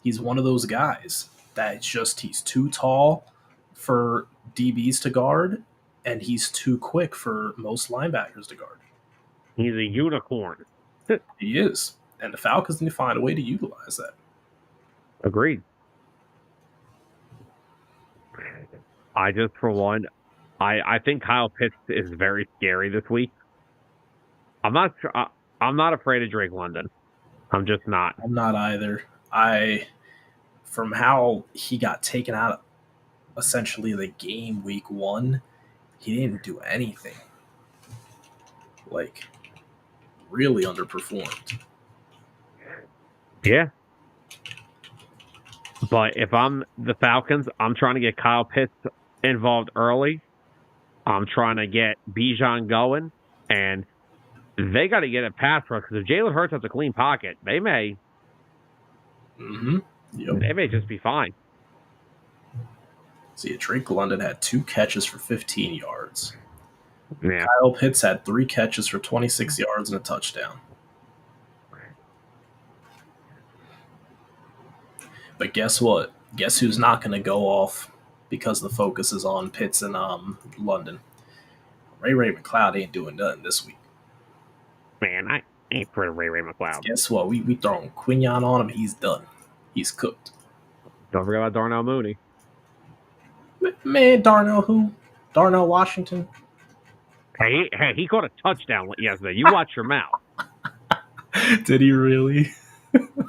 He's one of those guys that he's too tall for DBs to guard, and he's too quick for most linebackers to guard. He's a unicorn. He is. And the Falcons need to find a way to utilize that. Agreed. I think Kyle Pitts is very scary this week. I'm not afraid of Drake London. I'm just not. I'm not either. From how he got taken out of essentially the game week 1, he didn't do anything. Like, really underperformed. Yeah. But if I'm the Falcons, I'm trying to get Kyle Pitts involved early. I'm trying to get Bijan going, and they got to get a pass rush because if Jalen Hurts has a clean pocket, they may. Yep. They may just be fine. See, Drake London had 2 catches for 15 yards. Yeah. Kyle Pitts had 3 catches for 26 yards and a touchdown. But guess what? Guess who's not going to go off because the focus is on Pitts and London? Ray McLeod ain't doing nothing this week. Man, I ain't for Ray McLeod. Guess what? We throwing Quignon on him. He's done. He's cooked. Don't forget about Darnell Mooney. Man, Darnell who? Darnell Washington? Hey, he caught a touchdown yesterday. You watch your mouth. Did he really?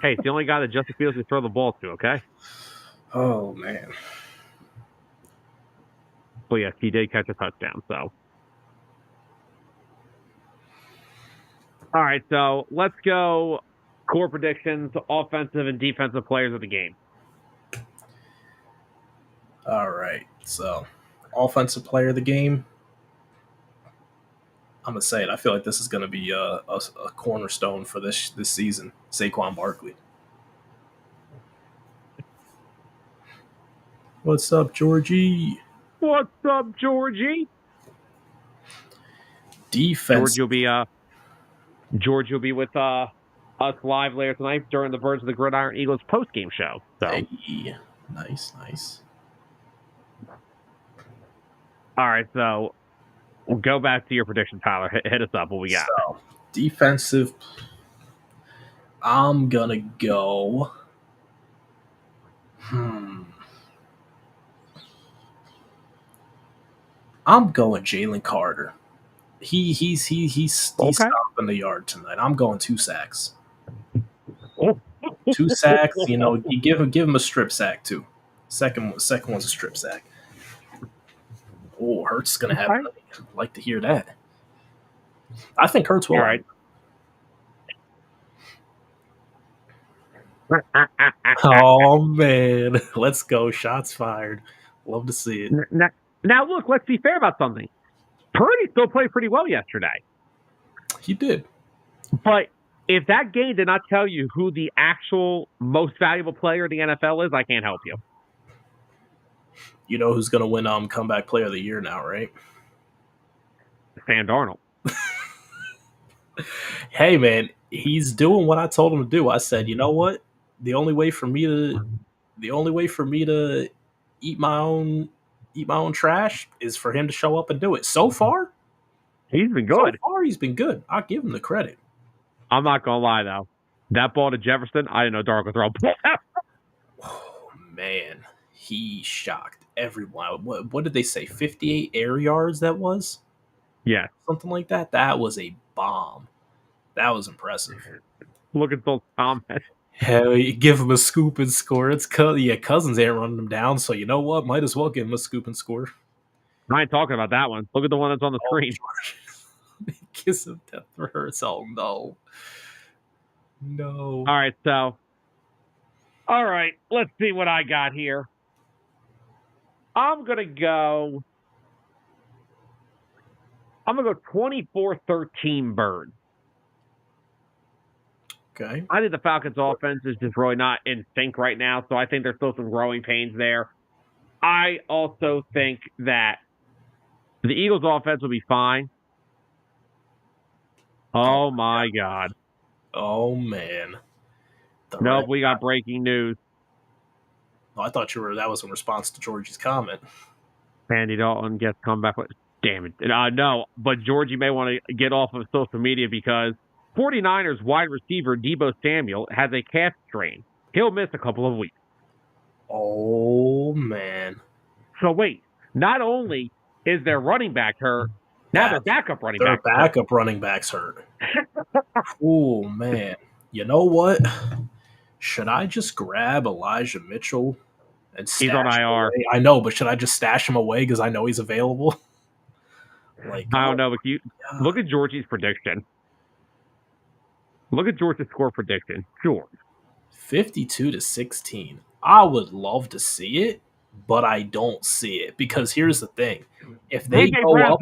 Hey, it's the only guy that Justin Fields can throw the ball to, okay? Oh, man. But yes, he did catch a touchdown, so. All right, so let's go core predictions, offensive and defensive players of the game. All right, so offensive player of the game. I'm going to say it. I feel like this is going to be a cornerstone for this season. Saquon Barkley. What's up, Georgie? What's up, Georgie? Defense. George will be with us live later tonight during the Birds of the Gridiron Eagles post-game show. So. Hey, nice. All right, so we'll go back to your prediction, Tyler. Hit us up. What we got? So, defensive. I'm going to go. I'm going Jalen Carter. He's stomping the yard tonight. I'm going 2 sacks. 2 sacks. You give him a strip sack too. Second one's a strip sack. Oh, Hurts is gonna have. I'd like to hear that. I think Hurts will. All right. Oh man, let's go! Shots fired. Love to see it. Now look, let's be fair about something. Purdy still played pretty well yesterday. He did. But If that game did not tell you who the actual most valuable player in the NFL is, I can't help you. You know who's going to win comeback player of the year now, right? Sam Darnold. Hey, man, he's doing what I told him to do. I said, you know what? The only way for me to eat my own trash is for him to show up and do it. So far, he's been good. He's been good. I'll give him the credit. I'm not gonna lie though, that ball to Jefferson, I didn't know Darnold could throw. Oh man, he shocked everyone. What did they say? 58 air yards. That was. Yeah, something like that. That was a bomb. That was impressive. Look at those comments. Hell, you give him a scoop and score. It's Cousins ain't running him down, so you know what? Might as well give him a scoop and score. I ain't talking about that one. Look at the one that's on the screen. Kiss of death for her. Oh no. No. All right, so. All right, let's see what I got here. I'm gonna go 24-13 Birds. Okay. I think the Falcons' offense is just really not in sync right now, so I think there's still some growing pains there. I also think that the Eagles' offense will be fine. Oh my God. Oh man. Nope, we got breaking news. Oh, I thought that was in response to Georgie's comment. Andy Dalton gets come back with, damn it. No, but Georgie may want to get off of social media because 49ers wide receiver Deebo Samuel has a calf strain. He'll miss a couple of weeks. Oh, man. So wait, not only is their running back hurt, now their backup running back running back's hurt. Oh, man. You know what? Should I just grab Elijah Mitchell and stash him IR? Away? I know, but should I just stash him away because I know he's available? I don't know, but look at Georgie's prediction. Look at George's score prediction. George. 52-16. I would love to see it, but I don't see it because here's the thing: if they go up,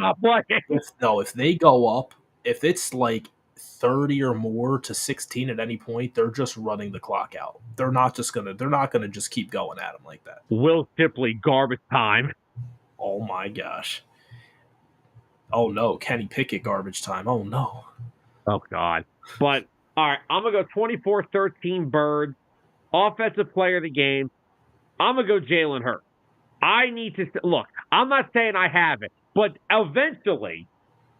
if they go up, if it's like 30 or more to 16 at any point, they're just running the clock out. They're not gonna just keep going at them like that. Will Shipley, garbage time. Oh my gosh. Oh no, Kenny Pickett, garbage time. Oh no. Oh God. But all right, I'm going to go 24-13 Birds. Offensive player of the game. I'm going to go Jalen Hurts. I need to look. I'm not saying I have it, but eventually,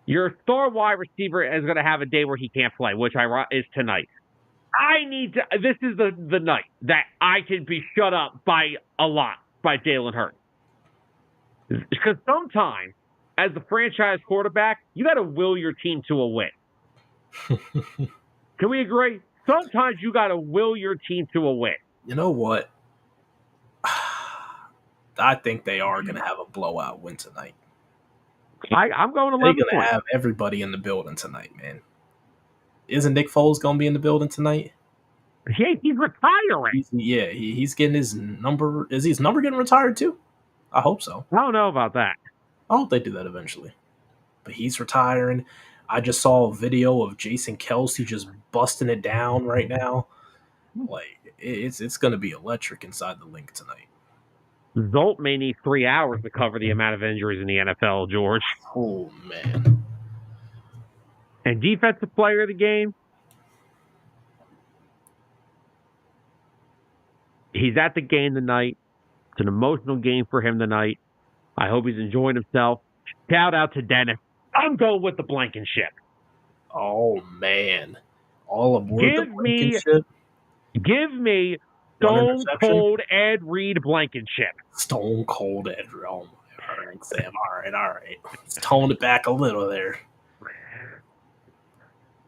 your star wide receiver is going to have a day where he can't play, which is tonight. I need to. This is the night that I can be shut up by a lot by Jalen Hurts. Because sometimes, as the franchise quarterback, you got to will your team to a win. Can we agree? Sometimes you got to will your team to a win. You know what? I think they are going to have a blowout win tonight. I'm going to They're going to have everybody in the building tonight, man. Isn't Nick Foles going to be in the building tonight? Yeah, he's retiring. He's getting his number. Is his number getting retired too? I hope so. I don't know about that. I hope they do that eventually. But he's retiring. I just saw a video of Jason Kelce just busting it down right now. Like it's going to be electric inside the link tonight. Zolt may need 3 hours to cover the amount of injuries in the NFL, George. Oh man. And defensive player of the game. He's at the game tonight. It's an emotional game for him tonight. I hope he's enjoying himself. Shout out to Dennis. I'm going with the Blankenship. Oh, man. All aboard the Blankenship? Give me Stone Cold Ed Reed Blankenship. Stone Cold Ed Reed. Oh, my. All right, Sam. All right. Let's tone it back a little there.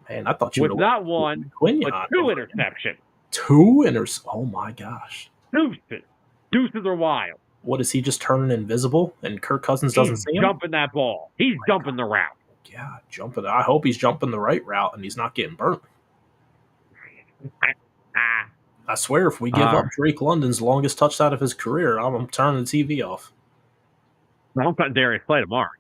Man, I thought you would have not one, but 2 interceptions. 2 interceptions. Oh, my gosh. Deuces are wild. What, is he just turning invisible and Kirk Cousins doesn't see him? He's jumping that ball. He's jumping the route. Yeah, jumping. I hope he's jumping the right route and he's not getting burnt. I swear, if we give up Drake London's longest touchdown of his career, I'm turning the TV off. I'm putting Darius play tomorrow.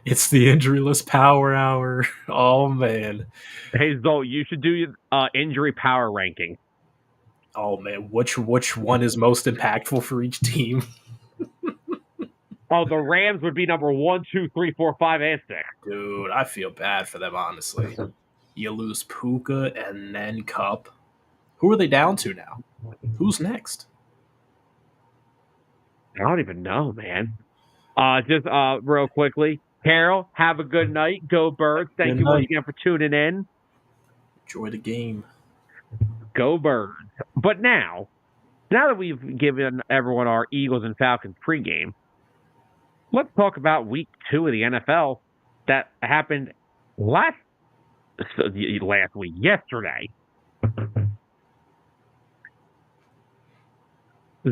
It's the injuryless power hour. Oh man. Hey Zoe, you should do injury power ranking. Oh man, which one is most impactful for each team? Oh, the Rams would be number 1, 2, 3, 4, 5, and 6. Dude, I feel bad for them, honestly. You lose Puka and then Cup. Who are they down to now? Who's next? I don't even know, man. Just real quickly, Carol, have a good night. Go Birds. Thank you once again for tuning in. Enjoy the game. Go Birds. But now that we've given everyone our Eagles and Falcons pregame, let's talk about week 2 of the NFL that happened last week, yesterday.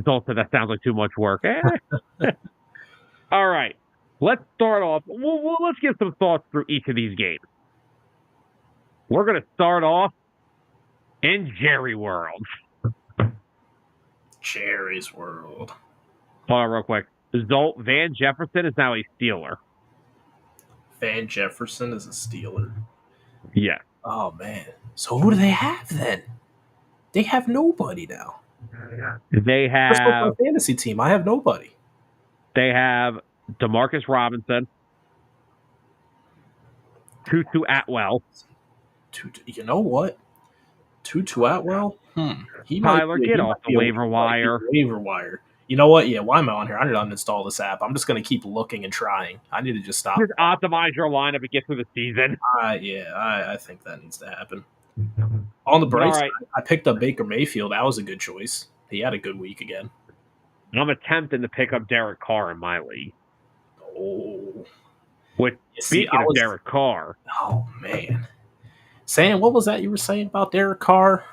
Also, that sounds like too much work. All right. Let's start off. Let's give some thoughts through each of these games. We're going to start off in Jerry World. Jerry's World. Hold on real quick. Zolt Van Jefferson is now a Steeler. Van Jefferson is a Steeler? Yeah. Oh, man. So who do they have then? They have nobody now. They have... my fantasy team. I have nobody. They have Demarcus Robinson, Tutu Atwell. You know what? Tutu Atwell? He Tyler, get off the waiver wire. Waiver wire. You know what? Yeah, why am I on here? I need to uninstall this app. I'm just going to keep looking and trying. I need to just stop. Just optimize your lineup and get through the season. I think that needs to happen. On the bright side, I picked up Baker Mayfield. That was a good choice. He had a good week again. I'm attempting to pick up Derek Carr in my league. Oh. Speaking of Derek Carr. Oh, man. What was that you were saying about Derek Carr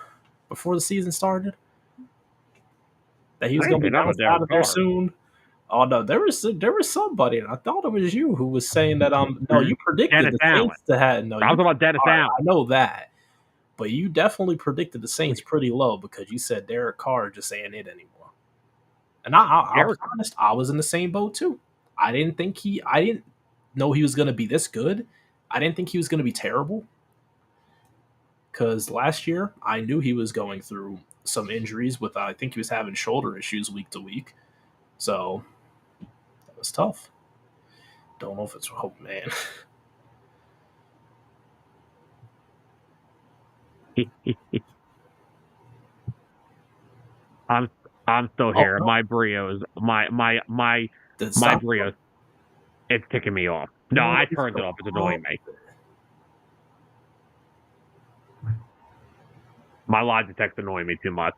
before the season started? That he was going to be out of there soon. Oh no, there was somebody, and I thought it was you who was saying that. No, you predicted Dennis the Saints to have. No, I was about Dennis Allen. I know that, but you definitely predicted the Saints pretty low because you said Derek Carr just ain't it anymore. And I'll be honest, I was in the same boat too. I didn't know he was going to be this good. I didn't think he was going to be terrible. Because last year, I knew he was going through some injuries with, I think he was having shoulder issues week to week. So, that was tough. Don't know if it's, oh man. I'm still here. My Brios, my Brios, it's kicking me off. No, I turned it off. It's annoying me. My Logitech's annoying me too much.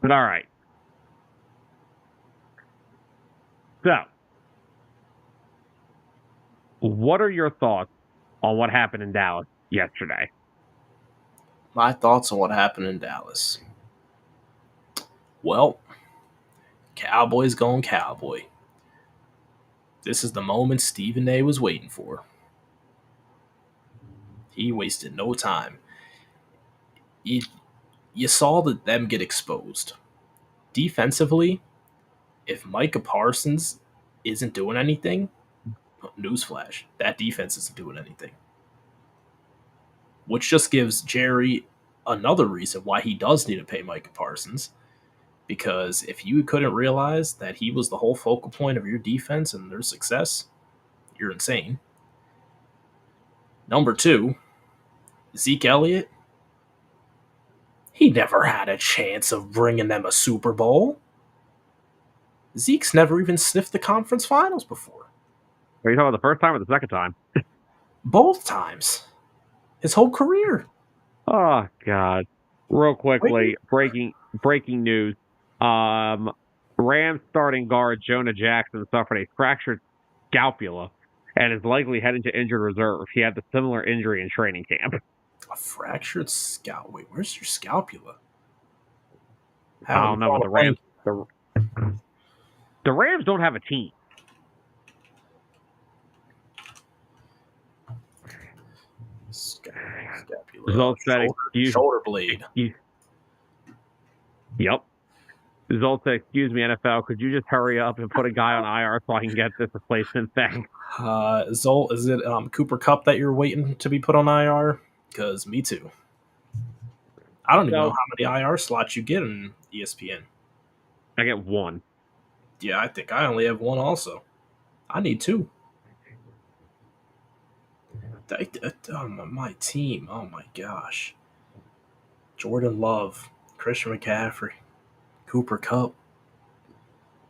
But all right. So, what are your thoughts on what happened in Dallas yesterday? My thoughts on what happened in Dallas. Well, Cowboys going Cowboy. This is the moment Stephen A. was waiting for. He wasted no time. You saw them get exposed. Defensively, if Micah Parsons isn't doing anything, newsflash, that defense isn't doing anything. Which just gives Jerry another reason why he does need to pay Micah Parsons. Because if you couldn't realize that he was the whole focal point of your defense and their success, you're insane. Number 2, Zeke Elliott. He never had a chance of bringing them a Super Bowl. Zeke's never even sniffed the conference finals before. Are you talking about the first time or the second time? Both times. His whole career. Oh, God. Real quickly, breaking news. Rams starting guard Jonah Jackson suffered a fractured scapula and is likely heading to injured reserve. He had a similar injury in training camp. A fractured scalp? Wait, where's your scapula? I don't know, but the Rams don't have a team. Scapula. Shoulder blade. Yep. Zolt said, excuse me, NFL, could you just hurry up and put a guy on IR so I can get this replacement thing? Zolt, is it Cooper Cup that you're waiting to be put on IR? Because me too. I don't even know how many IR slots you get in ESPN. I get one. Yeah, I think I only have one also. I need two. My team, oh my gosh. Jordan Love, Christian McCaffrey, Cooper Cup.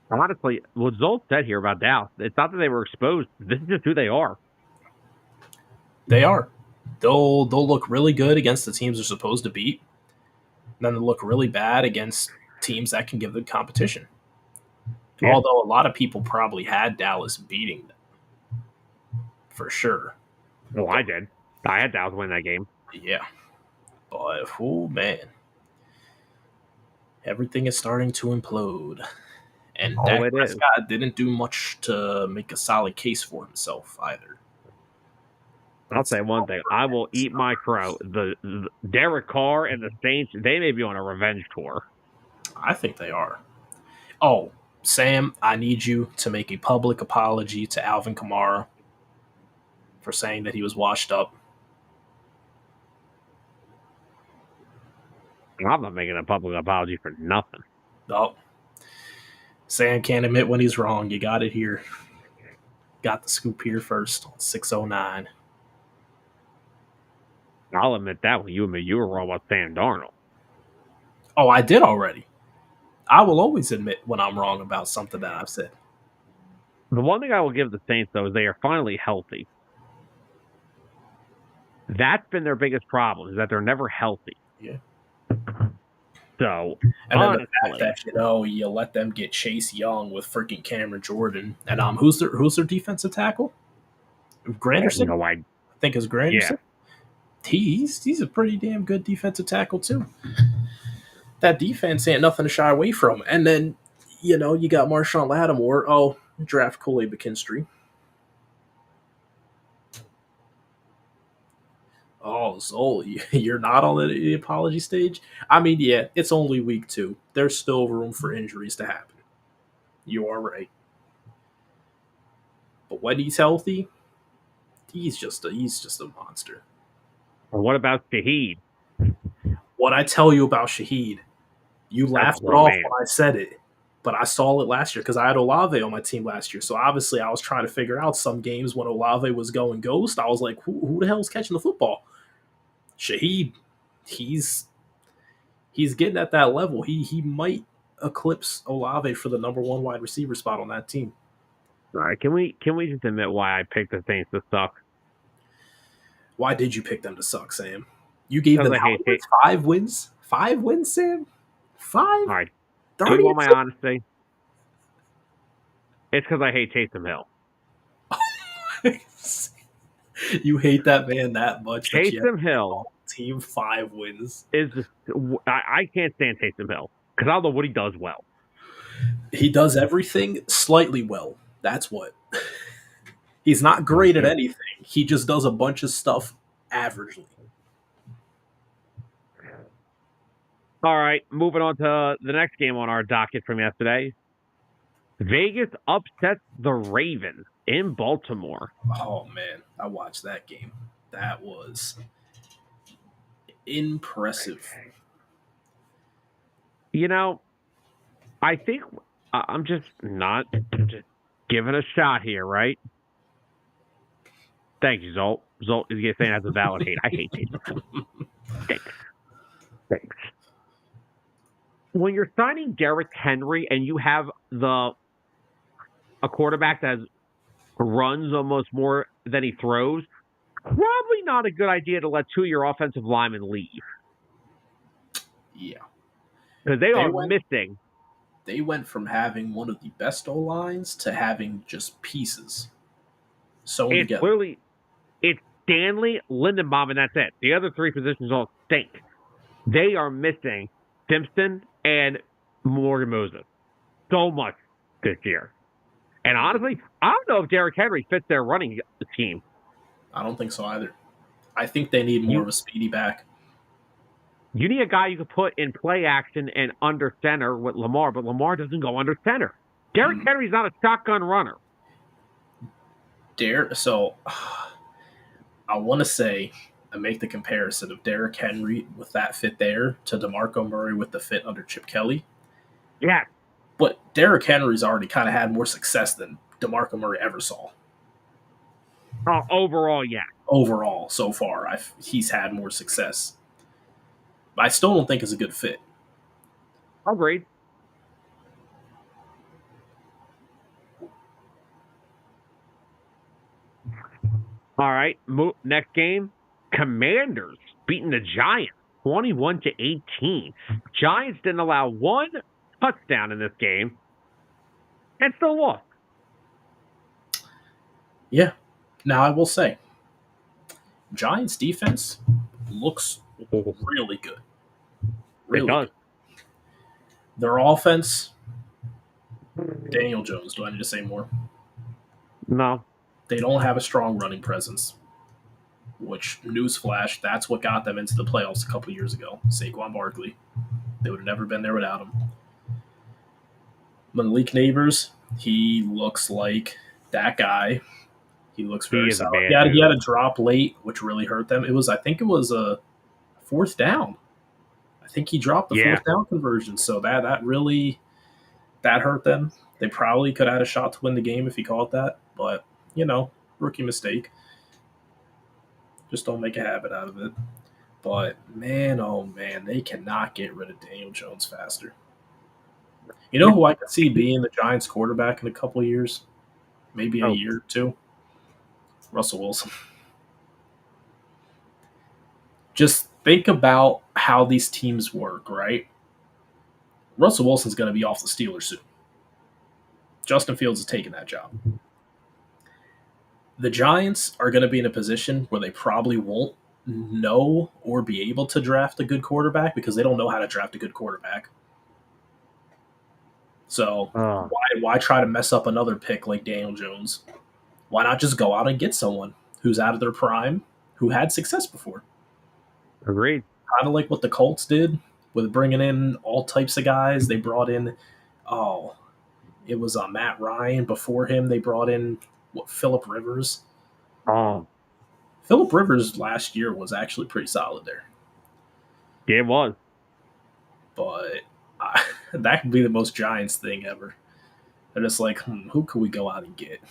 Honestly, what Zolt said here about Dallas, it's not that they were exposed. This is just who they are. They are. They'll look really good against the teams they're supposed to beat. And then they'll look really bad against teams that can give them competition. Yeah. Although a lot of people probably had Dallas beating them. For sure. Well, I did. I had Dallas win that game. Yeah. But, oh, man. Everything is starting to implode. And Dak Prescott didn't do much to make a solid case for himself either. I'll say one thing. I will eat my crow. The Derek Carr and the Saints, they may be on a revenge tour. I think they are. Oh, Sam, I need you to make a public apology to Alvin Kamara for saying that he was washed up. I'm not making a public apology for nothing. Oh. Sam can't admit when he's wrong. You got it here. Got the scoop here first. 609. I'll admit that when you were wrong about Sam Darnold. Oh, I did already. I will always admit when I'm wrong about something that I've said. The one thing I will give the Saints, though, is they are finally healthy. That's been their biggest problem, is that they're never healthy. Yeah. So, and then the fact that, you let them get Chase Young with freaking Cameron Jordan. And who's their defensive tackle? Granderson? I think it's Granderson. Yeah. He's a pretty damn good defensive tackle, too. That defense ain't nothing to shy away from. And then, you got Marshawn Lattimore. Oh, draft Kool-Aid McKinstry. Oh, Zol, you're not on the apology stage? I mean, yeah, it's only week 2. There's still room for injuries to happen. You are right. But when he's healthy, he's just a monster. Well, what about Shaheed? What I tell you about Shaheed, you laughed it off when I said it, but I saw it last year because I had Olave on my team last year. So obviously I was trying to figure out some games when Olave was going ghost. I was like, who the hell is catching the football? Shaheed, he's getting at that level. He might eclipse Olave for the number 1 wide receiver spot on that team. All right, can we just admit why I picked the Saints to suck? Why did you pick them to suck, Sam? You gave them 5 wins? 5 wins, Sam? 5? All right. Do you want my honesty? It's because I hate Taysom Hill. You hate that man that much. Taysom Hill. Team 5 wins. I can't stand Taysom Hill because I don't know what he does well. He does everything slightly well. That's what. He's not great at anything. He just does a bunch of stuff averagely. All right, moving on to the next game on our docket from yesterday. Vegas upsets the Ravens in Baltimore. Oh, man. I watched that game. That was impressive. I think I'm just giving a shot here, right? Thank you, Zolt. Zolt is saying that's a valid hate. I hate Taysom. Thanks. When you're signing Derrick Henry and you have a quarterback that runs almost more than he throws, probably not a good idea to let 2 of your offensive linemen leave. Yeah. Because they are missing. They went from having one of the best O-lines to having just pieces. So clearly, it's Stanley, Lindenbaum, and that's it. The other 3 positions all stink. They are missing Simpson and Morgan Moses so much this year. And honestly, I don't know if Derrick Henry fits their running scheme. I don't think so either. I think they need more of a speedy back. You need a guy you can put in play action and under center with Lamar, but Lamar doesn't go under center. Derrick Henry's not a shotgun runner. So I want to say I make the comparison of Derrick Henry with that fit there to DeMarco Murray with the fit under Chip Kelly. Yeah. But Derrick Henry's already kind of had more success than DeMarco Murray ever saw. Oh, overall, yeah. Overall, so far, he's had more success. But I still don't think it's a good fit. Agreed. All right, next game, Commanders beating the Giants 21-18. Giants didn't allow one touchdown in this game and still lost. Yeah. Now I will say, Giants defense looks really good. Really it does. Good. Their offense, Daniel Jones. Do I need to say more? No. They don't have a strong running presence, which, newsflash, that's what got them into the playoffs a couple years ago. Saquon Barkley. They would have never been there without him. Malik Neighbors, he looks like that guy. He looks very solid. He had a drop late, which really hurt them. I think it was a fourth down. I think he dropped the fourth down conversion, so that really hurt them. They probably could have had a shot to win the game if he caught that, but rookie mistake. Just don't make a habit out of it. But man, oh man, they cannot get rid of Daniel Jones faster. You know who I could see being the Giants quarterback in a couple of years? Maybe a year or two? Russell Wilson. Just think about how these teams work, right? Russell Wilson's going to be off the Steelers soon. Justin Fields is taking that job. The Giants are going to be in a position where they probably won't know or be able to draft a good quarterback because they don't know how to draft a good quarterback. So why try to mess up another pick like Daniel Jones? Why not just go out and get someone who's out of their prime, who had success before? Agreed. Kind of like what the Colts did with bringing in all types of guys. They brought in, it was Matt Ryan. Before him, they brought in Phillip Rivers. Phillip Rivers last year was actually pretty solid there. Yeah, it was. But that could be the most Giants thing ever. They're just like, who could we go out and get?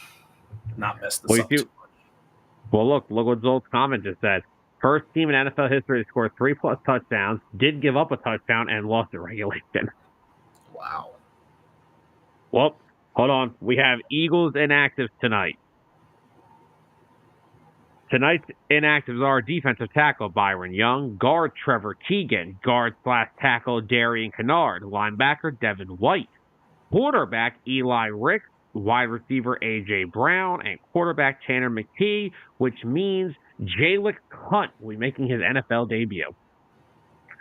Not mess this up too much. Well, look what Zolt's comment just said. First team in NFL history to score 3+ touchdowns, did give up a touchdown, and lost in regulation. Wow. Well, hold on. We have Eagles inactives tonight. Tonight's inactives are defensive tackle Byron Young, guard Trevor Keegan, guard/tackle Darian Kennard, linebacker Devin White, quarterback Eli Ricks, wide receiver A.J. Brown, and quarterback Tanner McKee, which means Jalen Hunt will be making his NFL debut.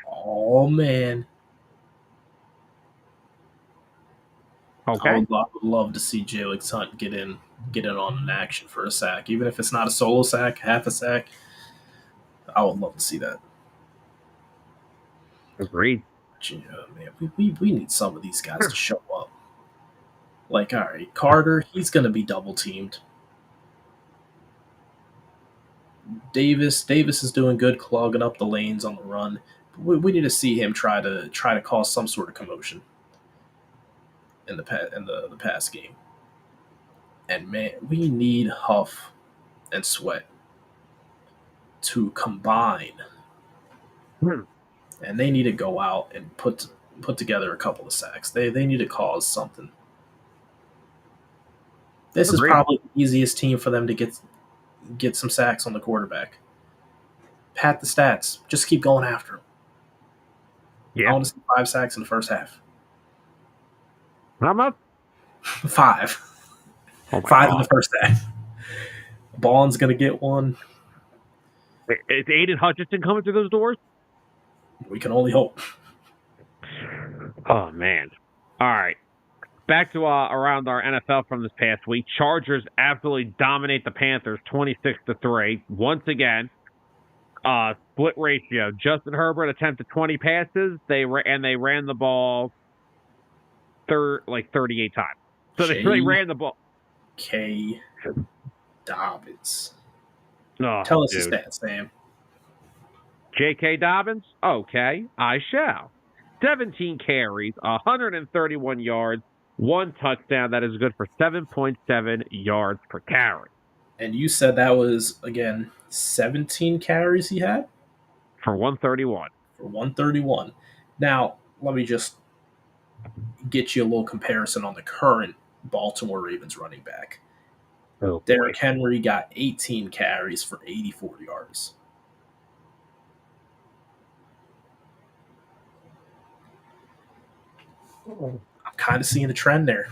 Oh, man. Okay. I would love to see Jalen Hunt get in on an action for a sack. Even if it's not a solo sack, half a sack, I would love to see that. Agreed. Yeah, man, we need some of these guys to show up. Like, all right, Carter, he's going to be double-teamed. Davis is doing good clogging up the lanes on the run. We need to see him try to cause some sort of commotion in the pass game. And man, we need Huff and Sweat to combine. And they need to go out and put together a couple of sacks. They need to cause something. This is probably the easiest team for them to get some sacks on the quarterback. Pat the stats. Just keep going after him. Yeah. I want to see 5 sacks in the first half. How much? 5. Oh 5 in the first half. Bond's going to get one. Is Aiden Hutchinson coming through those doors? We can only hope. Oh, man. All right. Back to around our NFL from this past week. Chargers absolutely dominate the Panthers 26-3. Once again, Split ratio. Justin Herbert attempted 20 passes. They ran the ball 38 times. So they ran the ball. J.K. Dobbins. Oh, Tell us dude. the stats, Sam. J.K. Dobbins? Okay, I shall. 17 carries, 131 yards, 1 touchdown. That is good for 7.7 yards per carry. And you said that was, again, 17 carries he had? For 131. For 131. Now, let me just get you a little comparison on the current Baltimore Ravens running back. Oh, Derrick Henry got 18 carries for 84 yards. I'm kind of seeing a trend there.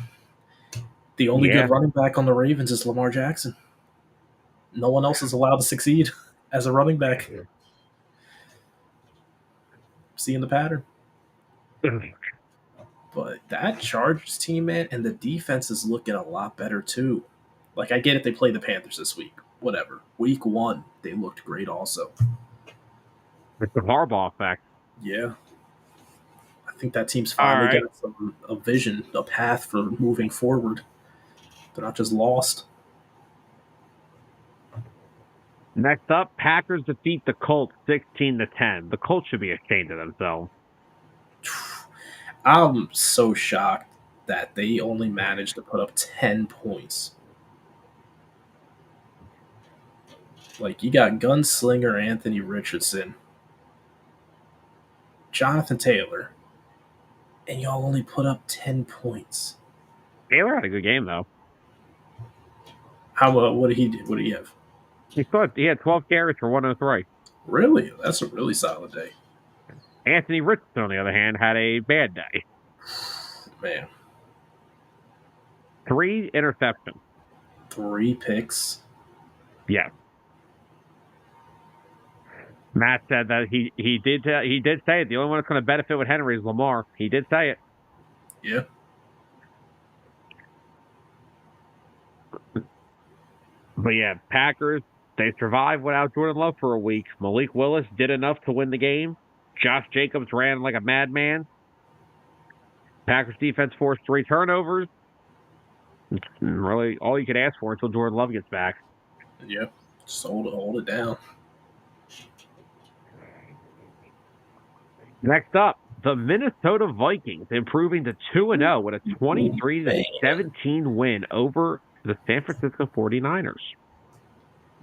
The only good running back on the Ravens is Lamar Jackson. No one else is allowed to succeed as a running back. Seeing the pattern. But that Chargers team, man, and the defense is looking a lot better too. Like, I get it, they play the Panthers this week. Whatever. Week 1, they looked great also. It's the Harbaugh effect. Yeah. I think that team's finally got a vision, a path for moving forward. They're not just lost. Next up, Packers defeat the Colts 16-10. The Colts should be ashamed of themselves. I'm so shocked that they only managed to put up 10 points. Like, you got gunslinger Anthony Richardson, Jonathan Taylor, and y'all only put up 10 points. Taylor had a good game, though. What did he do? What did he have? He had 12 carries for 103. Really? That's a really solid day. Anthony Richardson, on the other hand, had a bad day. Man. 3 interceptions. 3 picks. Yes. Matt said that he did say it. The only one that's going to benefit with Henry is Lamar. He did say it. Yeah. But yeah, Packers, they survived without Jordan Love for a week. Malik Willis did enough to win the game. Josh Jacobs ran like a madman. Packers defense forced 3 turnovers. It's really all you could ask for until Jordan Love gets back. Yeah. Just hold it down. Next up, the Minnesota Vikings improving to 2-0 with a 23-17 win over the San Francisco 49ers.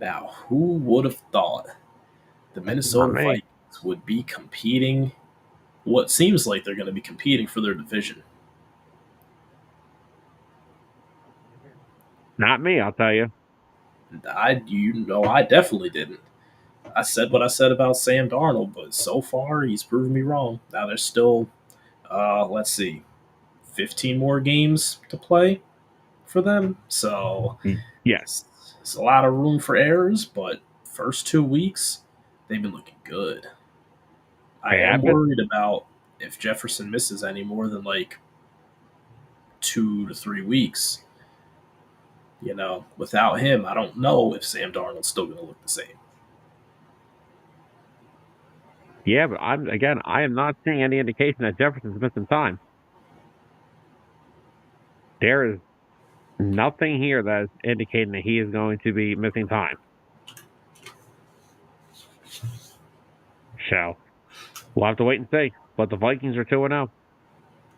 Now, who would have thought the Minnesota Vikings would be competing? What seems like they're going to be competing for their division. Not me, I'll tell you. I definitely didn't. I said what I said about Sam Darnold, but so far he's proven me wrong. Now there's still, let's see, 15 more games to play for them. So yes, it's a lot of room for errors, but first 2 weeks, they've been looking good. I am worried about if Jefferson misses any more than like 2 to 3 weeks. You know, without him, I don't know if Sam Darnold's still going to look the same. Yeah, but I am not seeing any indication that Jefferson's missing time. There is nothing here that is indicating that he is going to be missing time. So, we'll have to wait and see. But the Vikings are 2-0.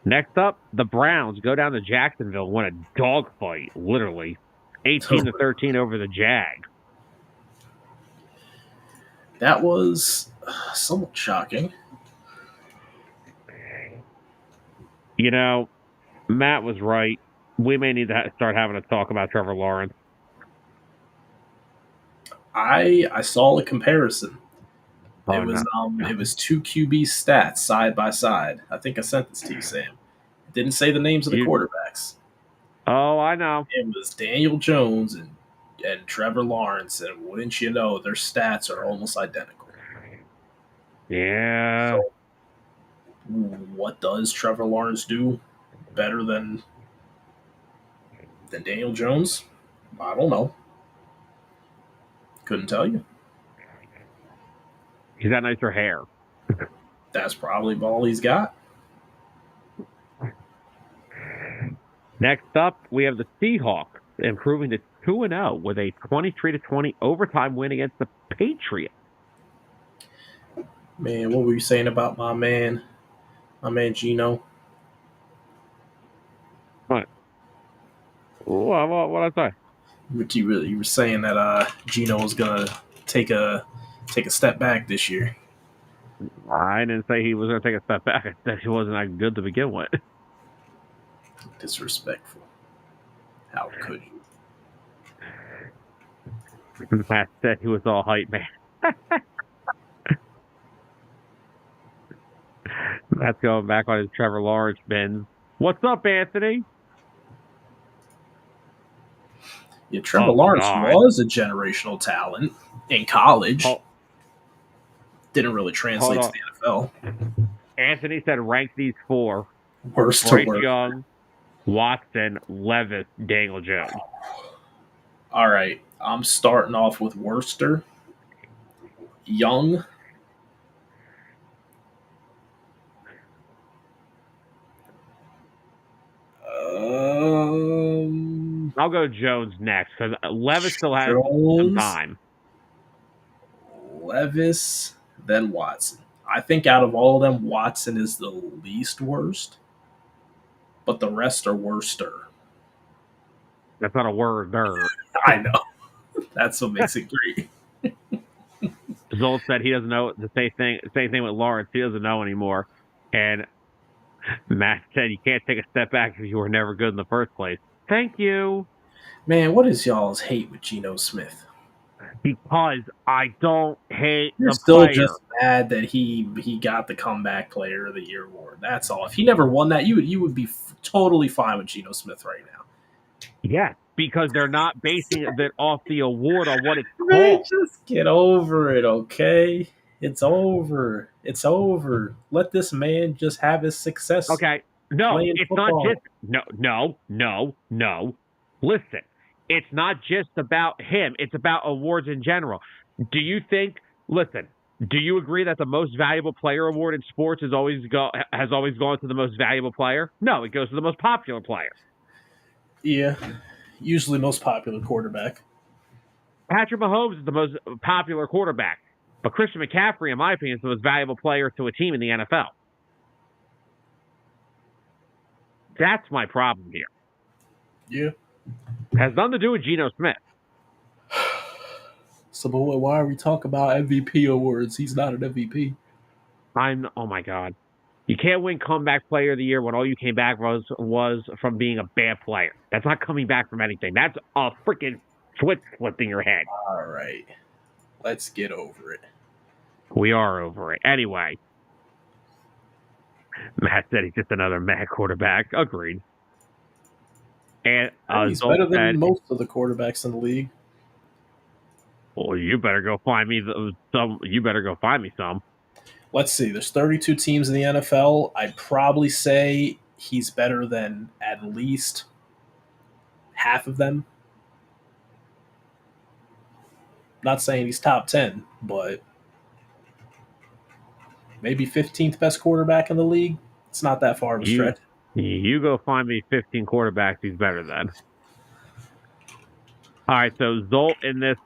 Next up, the Browns go down to Jacksonville, win a dogfight, literally. 18-13 over the Jags. That was somewhat shocking. You know, Matt was right. We may need to start having a talk about Trevor Lawrence. I saw a comparison. It was 2 QB stats side by side. I think I sent this to you, Sam. It didn't say the names of the quarterbacks. Oh, I know. It was Daniel Jones and Trevor Lawrence, and wouldn't you know, their stats are almost identical. Yeah. So, what does Trevor Lawrence do better than Daniel Jones? I don't know. Couldn't tell you. He's got nicer hair. That's probably all he's got. Next up, we have the Seahawks improving to 2-0 with a 23-20 overtime win against the Patriots. Man, what were you saying about my man Gino? What? What I say? You were saying that Gino was gonna take a step back this year. I didn't say he was going to take a step back. I said he wasn't that good to begin with. Disrespectful. How could you? Matt said he was all hype, man. That's going back on his Trevor Lawrence bins. What's up, Anthony? Yeah, Trevor Lawrence was a generational talent in college. Didn't really translate to the NFL. Anthony said rank these four. Worst Bryce to worst. Young, Watson, Levis, Daniel Jones. All right. I'm starting off with Worcester. Young. I'll go Jones next because Levis still has some time. Levis, then Watson. I think out of all of them, Watson is the least worst, but the rest are worster. That's not a word there. I know. That's what makes it great. Zolt said he doesn't know the same thing with Lawrence. He doesn't know anymore. And Matt said you can't take a step back if you were never good in the first place. Thank you. Man, what is y'all's hate with Geno Smith? Because I don't hate You're the still player. Just mad that he got the comeback player of the year award. That's all. If he never won that, you would be totally fine with Geno Smith right now. Yes, because they're not basing it off the award on what it's Man, called. just get over it, okay? It's over. It's over. Let this man just have his success. Okay. No, it's football. not just no. Listen, it's not just about him. It's about awards in general. Do you agree that the most valuable player award in sports has always gone to the most valuable player? No, it goes to the most popular player. Yeah. Usually most popular quarterback. Patrick Mahomes is the most popular quarterback. But Christian McCaffrey, in my opinion, is the most valuable player to a team in the NFL. That's my problem here. Yeah. Has nothing to do with Geno Smith. So, but why are we talking about MVP awards? He's not an MVP. Oh my God. You can't win comeback player of the year when all you came back was from being a bad player. That's not coming back from anything. That's a freaking switch flipping your head. All right. Let's get over it. We are over it. Anyway. Matt said he's just another mad quarterback. Agreed. And he's better than most of the quarterbacks in the league. Well, you better go find me some. You better go find me some. Let's see. There's 32 teams in the NFL. I'd probably say he's better than at least half of them. Not saying he's top 10, but maybe 15th best quarterback in the league. It's not that far of a stretch. You go find me 15 quarterbacks he's better than. All right, so Zolt in this,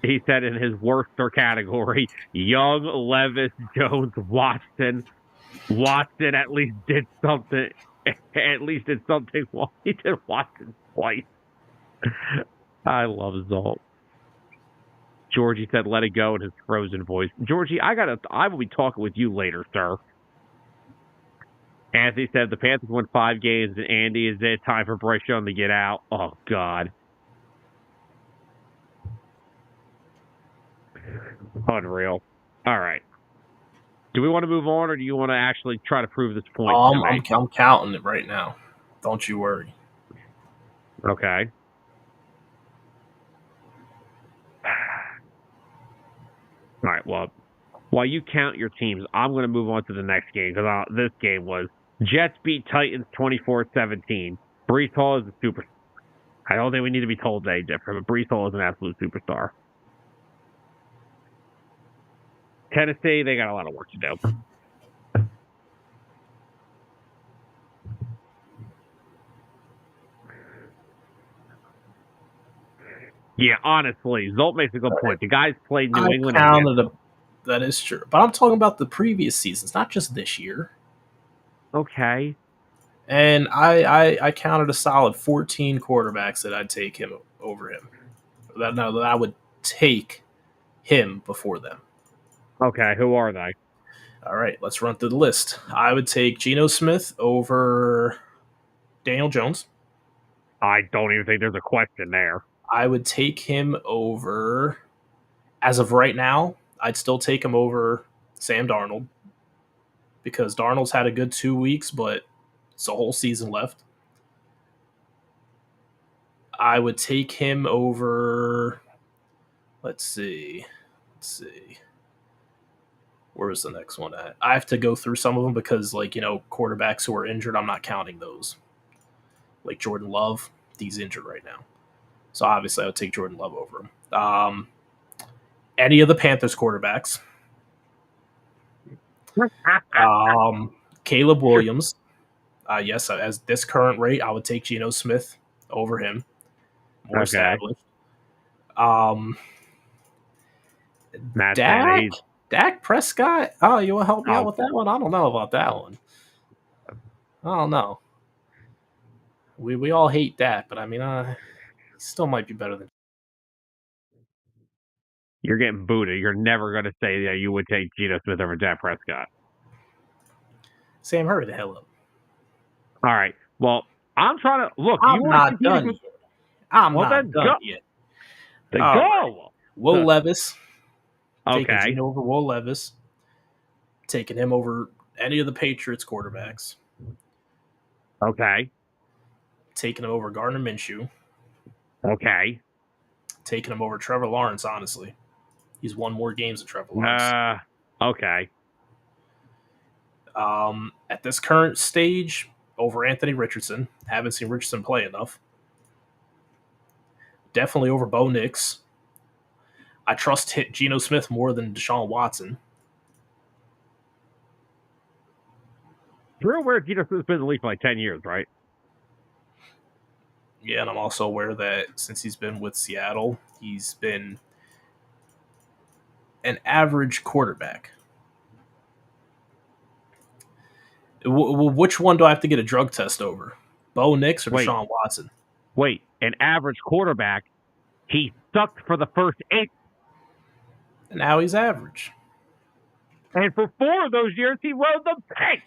he said in his worster category, Young, Levis, Jones, Watson. Watson at least did something. At least did something. He did Watson twice. I love Zolt. Georgie said, "Let it go" in his frozen voice. Georgie, I will be talking with you later, sir. Anthony said the Panthers won 5 games, and Andy, is it time for Bryce Young to get out? Oh God. Unreal. All right. Do we want to move on, or do you want to actually try to prove this point? I'm counting it right now. Don't you worry. Okay. All right. Well, while you count your teams, I'm going to move on to the next game because this game was Jets beat Titans 24-17. Breece Hall is a superstar. I don't think we need to be told any different, but Breece Hall is an absolute superstar. Tennessee, they got a lot of work to do. Yeah, honestly, Zolt makes a good point. The guys played New England. That is true. But I'm talking about the previous seasons, not just this year. Okay. And I counted a solid 14 quarterbacks that I'd take him over him. That I would take him before them. Okay, who are they? All right, let's run through the list. I would take Geno Smith over Daniel Jones. I don't even think there's a question there. I would take him over, as of right now, I'd still take him over Sam Darnold because Darnold's had a good 2 weeks, but it's a whole season left. I would take him over, let's see. Where was the next one at? I have to go through some of them because, quarterbacks who are injured, I'm not counting those. Like Jordan Love, he's injured right now. So obviously I would take Jordan Love over him. Any of the Panthers quarterbacks. Caleb Williams. Yes, as this current rate, I would take Geno Smith over him. More established. Dak Prescott. Oh, you want to help me out with that one? I don't know about that one. I don't know. We all hate Dak, but I mean, he still might be better than. You're getting booted. You're never going to say that you would take Geno Smith over Dak Prescott. Sam, hurry the hell up. All right. Well, I'm trying to look. I'm not done yet. I'm not done yet. Go. Right. Will Levis. Okay. Taking Geno over Will Levis. Taking him over any of the Patriots quarterbacks. Okay. Taking him over Gardner Minshew. Okay. Taking him over Trevor Lawrence, honestly. He's won more games than Trevor Lawrence. Okay. At this current stage, over Anthony Richardson. Haven't seen Richardson play enough. Definitely over Bo Nix. I trust Geno Smith more than Deshaun Watson. You're aware Geno Smith's been in the league for like 10 years, right? Yeah, and I'm also aware that since he's been with Seattle, he's been an average quarterback. Which one do I have to get a drug test over? Bo Nix or Deshaun Watson? Wait, an average quarterback? He sucked for the first 8. And now he's average. And for 4 of those years, he rode the bench.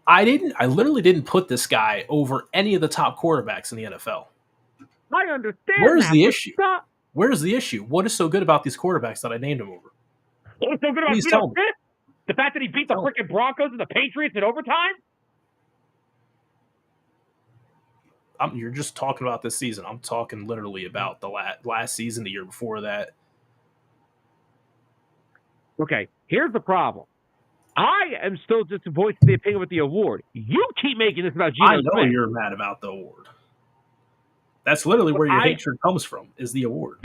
I literally didn't put this guy over any of the top quarterbacks in the NFL. I understand. Where's the issue? Where's the issue? What is so good about these quarterbacks that I named him over? What's so good about Geno Smith? The fact that he beat the freaking Broncos and the Patriots in overtime? You're just talking about this season. I'm talking literally about the last season, the year before that. Okay, here's the problem. I am still just voicing the opinion with the award. You keep making this about Geno Smith. I know you're mad about the award. That's literally where your hatred comes from, is the award.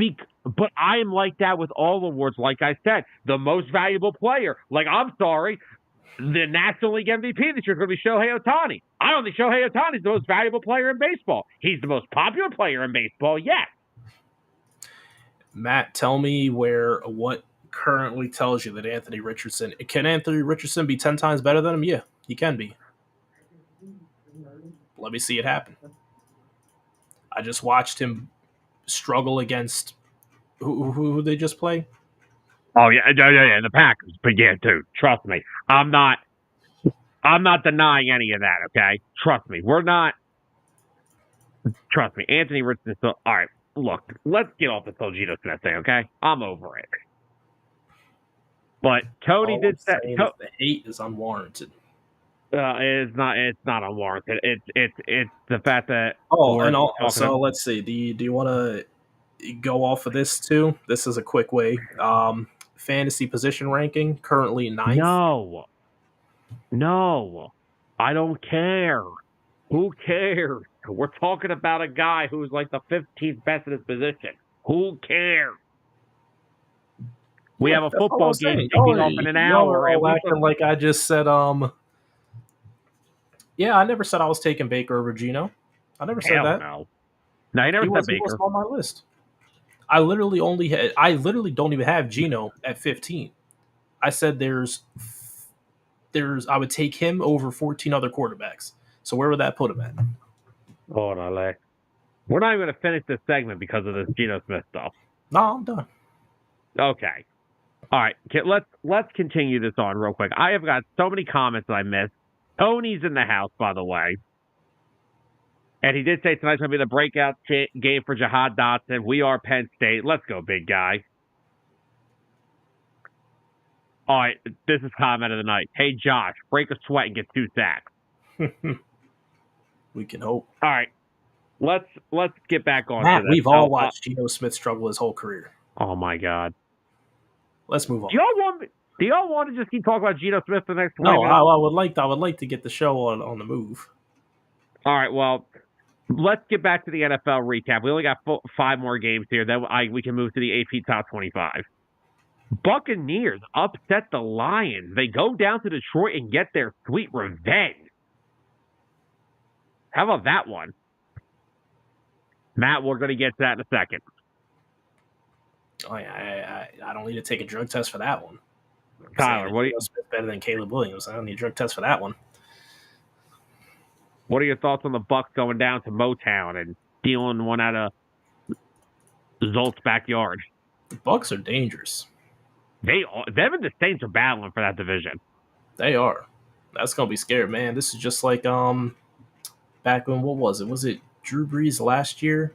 But I am like that with all awards. Like I said, the most valuable player. Like, I'm sorry, the National League MVP this year is going to be Shohei Ohtani. I don't think Shohei Ohtani is the most valuable player in baseball. He's the most popular player in baseball, yes. Matt, tell me what currently tells you that Anthony Richardson be 10 times better than him? Yeah, he can be. Let me see it happen. I just watched him struggle against who they just play. Oh yeah, the Packers. But yeah, dude, trust me, I'm not denying any of that. Okay, trust me, we're not. Trust me, Anthony Richardson. Still, all right, look, let's get off the Geno Smith thing. Okay, I'm over it. But Tony did say the hate is unwarranted. It's not unwarranted. It's the fact that. And also, let's see. Do you want to go off of this too? This is a quick way. Fantasy position ranking currently 9th. No, I don't care. Who cares? We're talking about a guy who's like the 15th best in his position. Who cares? We Yeah, have a that's all I football was game saying. kicking off in an Y'all hour. are And all we acting like I just said, yeah, I never said I was taking Baker over Geno. I never said hell that. no. No, he never said He wasn't Baker. on my list. I literally don't even have Geno at 15. I said I would take him over 14 other quarterbacks. So where would that put him at? Hold on, Lex. We're not even going to finish this segment because of this Geno Smith stuff. No, I'm done. Okay. All right. Let's continue this on real quick. I have got so many comments that I missed. Tony's in the house, by the way. And he did say tonight's going to be the breakout game for Jahad Dotson. We are Penn State. Let's go, big guy. All right. This is comment of the night. Hey, Josh, break a sweat and get 2 sacks. We can hope. All right. Let's get back on Matt, to this. we've all watched Geno Smith struggle his whole career. Oh, my God. Let's move on. Do y'all want to just keep talking about Geno Smith for the next 20 No, minutes? I would like to get the show on the move. All right, well, let's get back to the NFL recap. We only got 5 more games here. Then we can move to the AP Top 25. Buccaneers upset the Lions. They go down to Detroit and get their sweet revenge. How about that one? Matt, we're going to get to that in a second. Oh, yeah, I don't need to take a drug test for that one. Tyler, what are you, better than Caleb Williams? I don't need a drug test for that one. What are your thoughts on the Bucs going down to Motown and stealing one out of Zolt's backyard? The Bucs are dangerous. Them and the Saints are battling for that division. They are. That's gonna be scary, man. This is just like back when, what was it? Was it Drew Brees last year,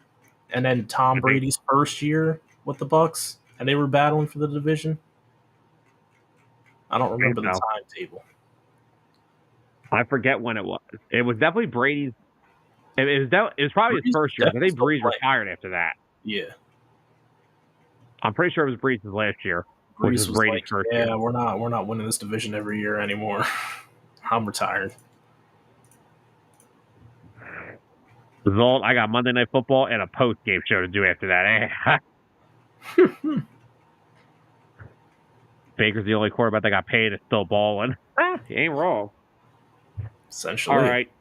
and then Tom Brady's first year with the Bucs, and they were battling for the division? I don't remember the timetable. I forget when it was. It was definitely Brady's. It was probably his first year. I think Brees retired after that. Yeah, I'm pretty sure it was Brees' last year. Which was Brady's first year. Yeah, we're not winning this division every year anymore. I'm retired. Zolt, I got Monday Night Football and a post-game show to do after that. Baker's the only quarterback that got paid is still balling. He ain't wrong. Essentially. All right.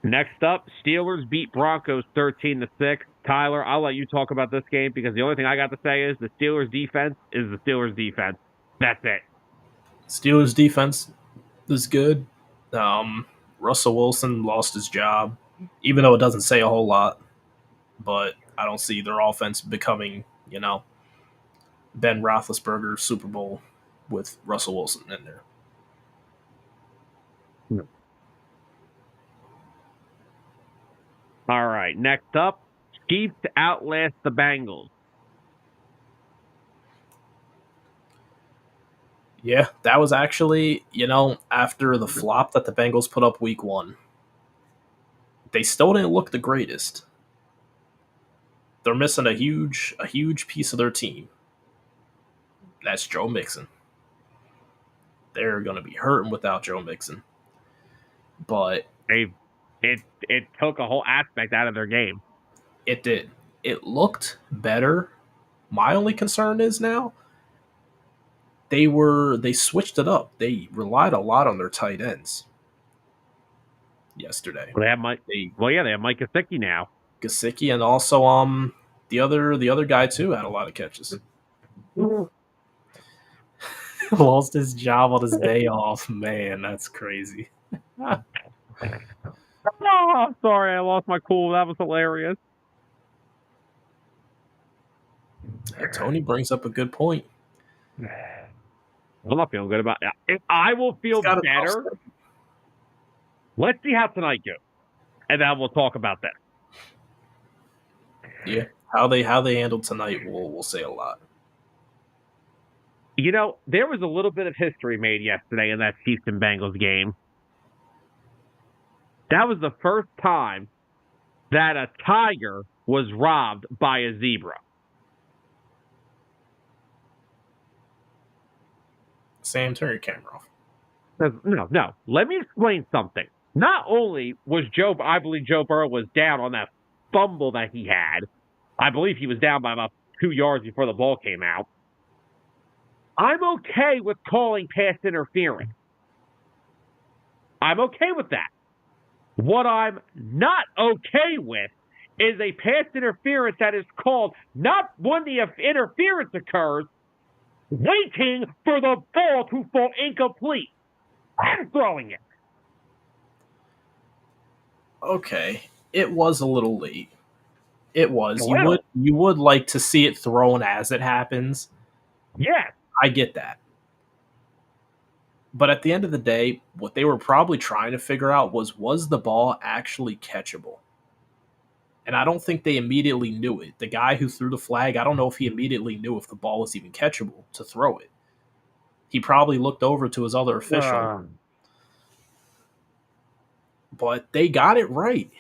Next up, Steelers beat Broncos 13-6. Tyler, I'll let you talk about this game because the only thing I got to say is the Steelers defense is the Steelers defense. That's it. Steelers defense is good. Russell Wilson lost his job, even though it doesn't say a whole lot. But I don't see their offense becoming, Ben Roethlisberger Super Bowl with Russell Wilson in there. No. All right. Next up, Chiefs outlast the Bengals. Yeah, that was actually, after the flop that the Bengals put up week 1, they still didn't look the greatest. They're missing a huge piece of their team. That's Joe Mixon. They're going to be hurting without Joe Mixon. But it took a whole aspect out of their game. It did. It looked better. My only concern is now they switched it up. They relied a lot on their tight ends yesterday. Well, they have Mike Gesicki now. Gesicki, and also the other guy too had a lot of catches. Lost his job on his day off. Man, that's crazy. Oh, I'm sorry, I lost my cool. That was hilarious. Tony brings up a good point. I'm not feeling good about it. I will feel better. Let's see how tonight goes, and then we'll talk about that. Yeah, how they handled tonight will say a lot. There was a little bit of history made yesterday in that Chiefs and Bengals game. That was the first time that a tiger was robbed by a zebra. Sam, turn your camera off. No. Let me explain something. Not only was I believe Joe Burrow was down on that fumble that he had. I believe he was down by about 2 yards before the ball came out. I'm okay with calling pass interference. I'm okay with that. What I'm not okay with is a pass interference that is called not when the interference occurs, waiting for the ball to fall incomplete and throwing it. Okay, it was a little late. It was. Well, You would like to see it thrown as it happens. yes. I get that. But at the end of the day, what they were probably trying to figure out was the ball actually catchable? And I don't think they immediately knew it. The guy who threw the flag, I don't know if he immediately knew if the ball was even catchable to throw it. He probably looked over to his other official, but they got it right.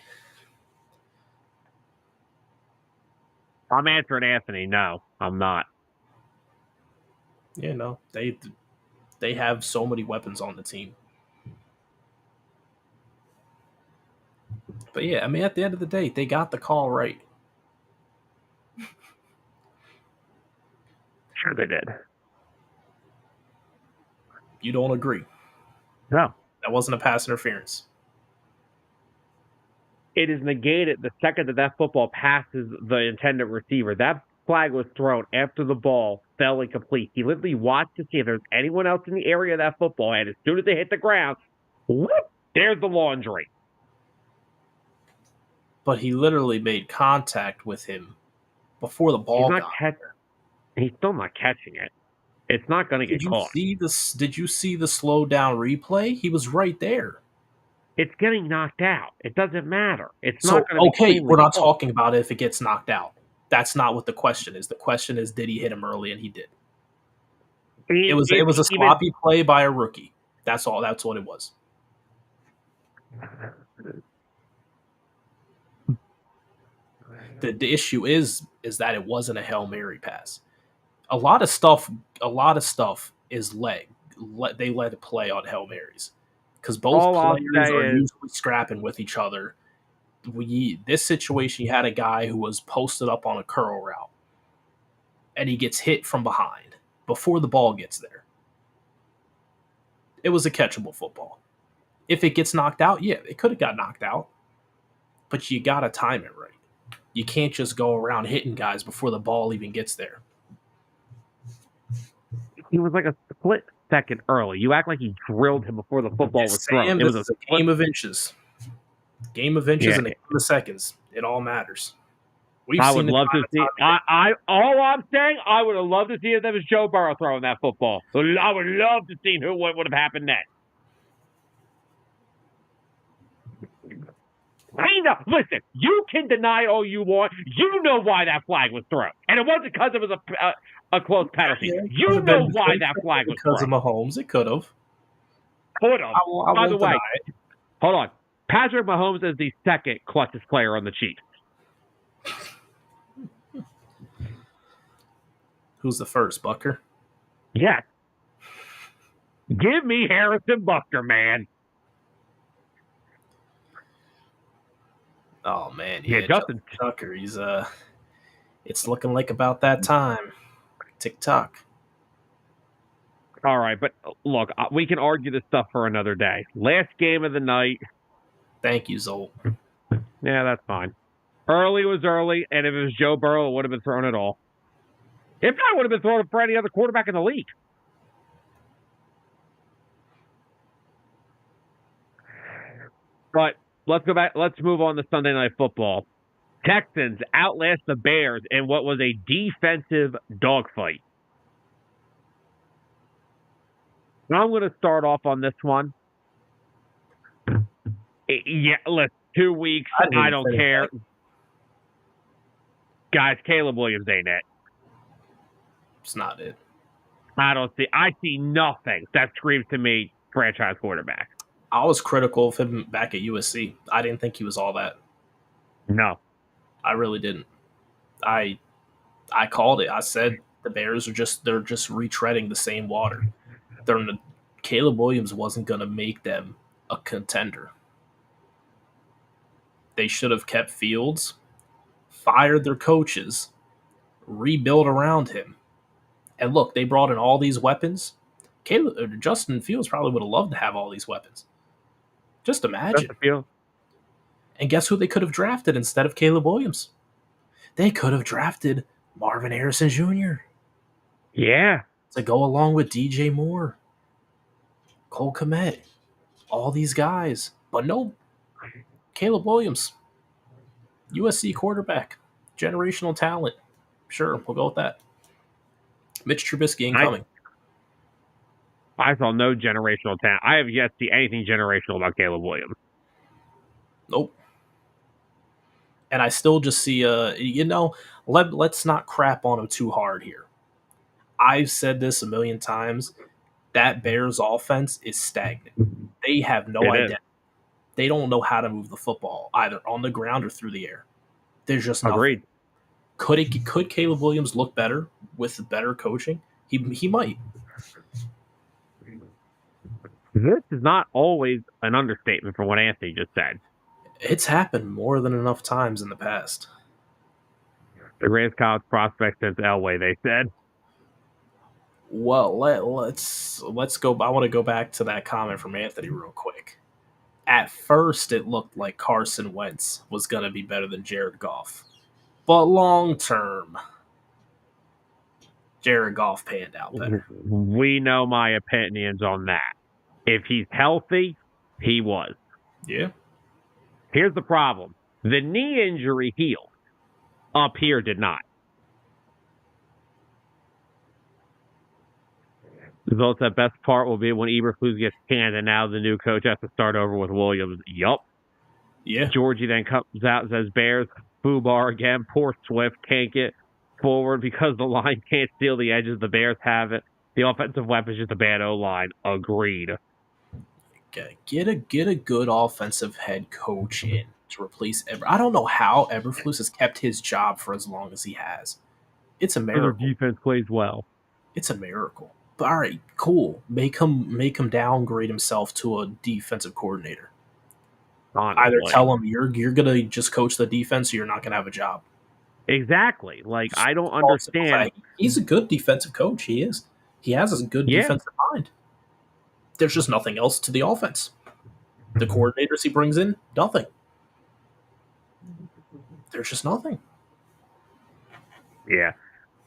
I'm answering Anthony. No, I'm not. You know, they have so many weapons on the team. But yeah, I mean, at the end of the day, they got the call right. Sure they did. You don't agree? No. That wasn't a pass interference. It is negated the second that football passes the intended receiver. That flag was thrown after the ball fell incomplete. He literally watched to see if there's anyone else in the area of that football, and as soon as they hit the ground, whoop, there's the laundry. But he literally made contact with him before the ball got there. He's still not catching it. It's not going to get caught. Did you see the slow down replay? He was right there. It's getting knocked out. It doesn't matter. It's so, not going to okay, we're not talking about if it gets knocked out. That's not what the question is. The question is, did he hit him early? And he did. It was a sloppy play by a rookie. That's all. That's what it was. The issue is that it wasn't a Hail Mary pass. A lot of stuff is leg. They let it play on Hail Marys because both players are usually scrapping with each other. This situation, you had a guy who was posted up on a curl route, and he gets hit from behind before the ball gets there. It was a catchable football. If it gets knocked out, yeah, it could have got knocked out, but you got to time it right. You can't just go around hitting guys before the ball even gets there. He was like a split second early. You act like he drilled him before the football was thrown. It was a game of inches. Game of inches and a game of seconds. It all matters. I would love to see. All I'm saying, I would have loved to see if that was Joe Burrow throwing that football. I would love to see what would have happened next. I know. Listen, you can deny all you want. You know why that flag was thrown, and it wasn't because it was a close penalty. You know why that flag was thrown. Because of Mahomes, it could have. Could have. By the way, hold on. Patrick Mahomes is the second clutchest player on the Chiefs. Who's the first, Bucker? Yes. Give me Harrison Bucker, man. Oh man, Justin Tucker. He's it's looking like about that time. TikTok. All right, but look, we can argue this stuff for another day. Last game of the night. Thank you, Zolt. Yeah, that's fine. Early was early, and if it was Joe Burrow, it would have been thrown at all. If not, it would have been thrown for any other quarterback in the league. But let's go back. Let's move on to Sunday Night Football. Texans outlast the Bears in what was a defensive dogfight. Now I'm going to start off on this one. Yeah, listen, 2 weeks. I don't care. Guys, Caleb Williams ain't it. It's not it. I see nothing that screams to me franchise quarterback. I was critical of him back at USC. I didn't think he was all that. No. I really didn't. I called it. I said the Bears they're just retreading the same water. Caleb Williams wasn't going to make them a contender. They should have kept Fields, fired their coaches, rebuild around him, And look, they brought in all these weapons. Justin Fields probably would have loved to have all these weapons. Just That's imagine. the feel. And guess who they could have drafted instead of Caleb Williams? They could have drafted Marvin Harrison Jr. Yeah. to go along with DJ Moore, Cole Kmet, all these guys. But no, Caleb Williams, USC quarterback, generational talent. Sure, we'll go with that. Mitch Trubisky incoming. I saw no generational talent. I have yet to see anything generational about Caleb Williams. Nope. And I still just see, let's not crap on him too hard here. I've said this a million times. That Bears offense is stagnant. They have no identity. They don't know how to move the football, either on the ground or through the air. There's just nothing. Agreed. Could Caleb Williams look better with better coaching? He might. This is not always an understatement from what Anthony just said. It's happened more than enough times in the past. The greatest college prospect since Elway, they said. Well, let's go. I want to go back to that comment from Anthony real quick. At first, it looked like Carson Wentz was going to be better than Jared Goff. But long term, Jared Goff panned out better. We know my opinions on that. If he's healthy, he was. Yeah. Here's the problem. The knee injury healed. Up here did not. Results that best part will be when Eberflus gets canned and now the new coach has to start over with Williams. Yup. Yeah. Georgie then comes out and says, Bears, foobar again. Poor Swift can't get forward because the line can't steal the edges. The Bears have it. The offensive weapon is just a bad O-line. Agreed. Get a good offensive head coach in to replace I don't know how Eberflus has kept his job for as long as he has. It's a miracle. Their defense plays well. It's a miracle. But all right, cool. Make him downgrade himself to a defensive coordinator. Honestly. Either tell him you're gonna just coach the defense, or you're not gonna have a job. Exactly. Like I don't understand. He's a good defensive coach. He is. He has a good defensive mind. There's just nothing else to the offense. The coordinators he brings in, nothing. There's just nothing. Yeah.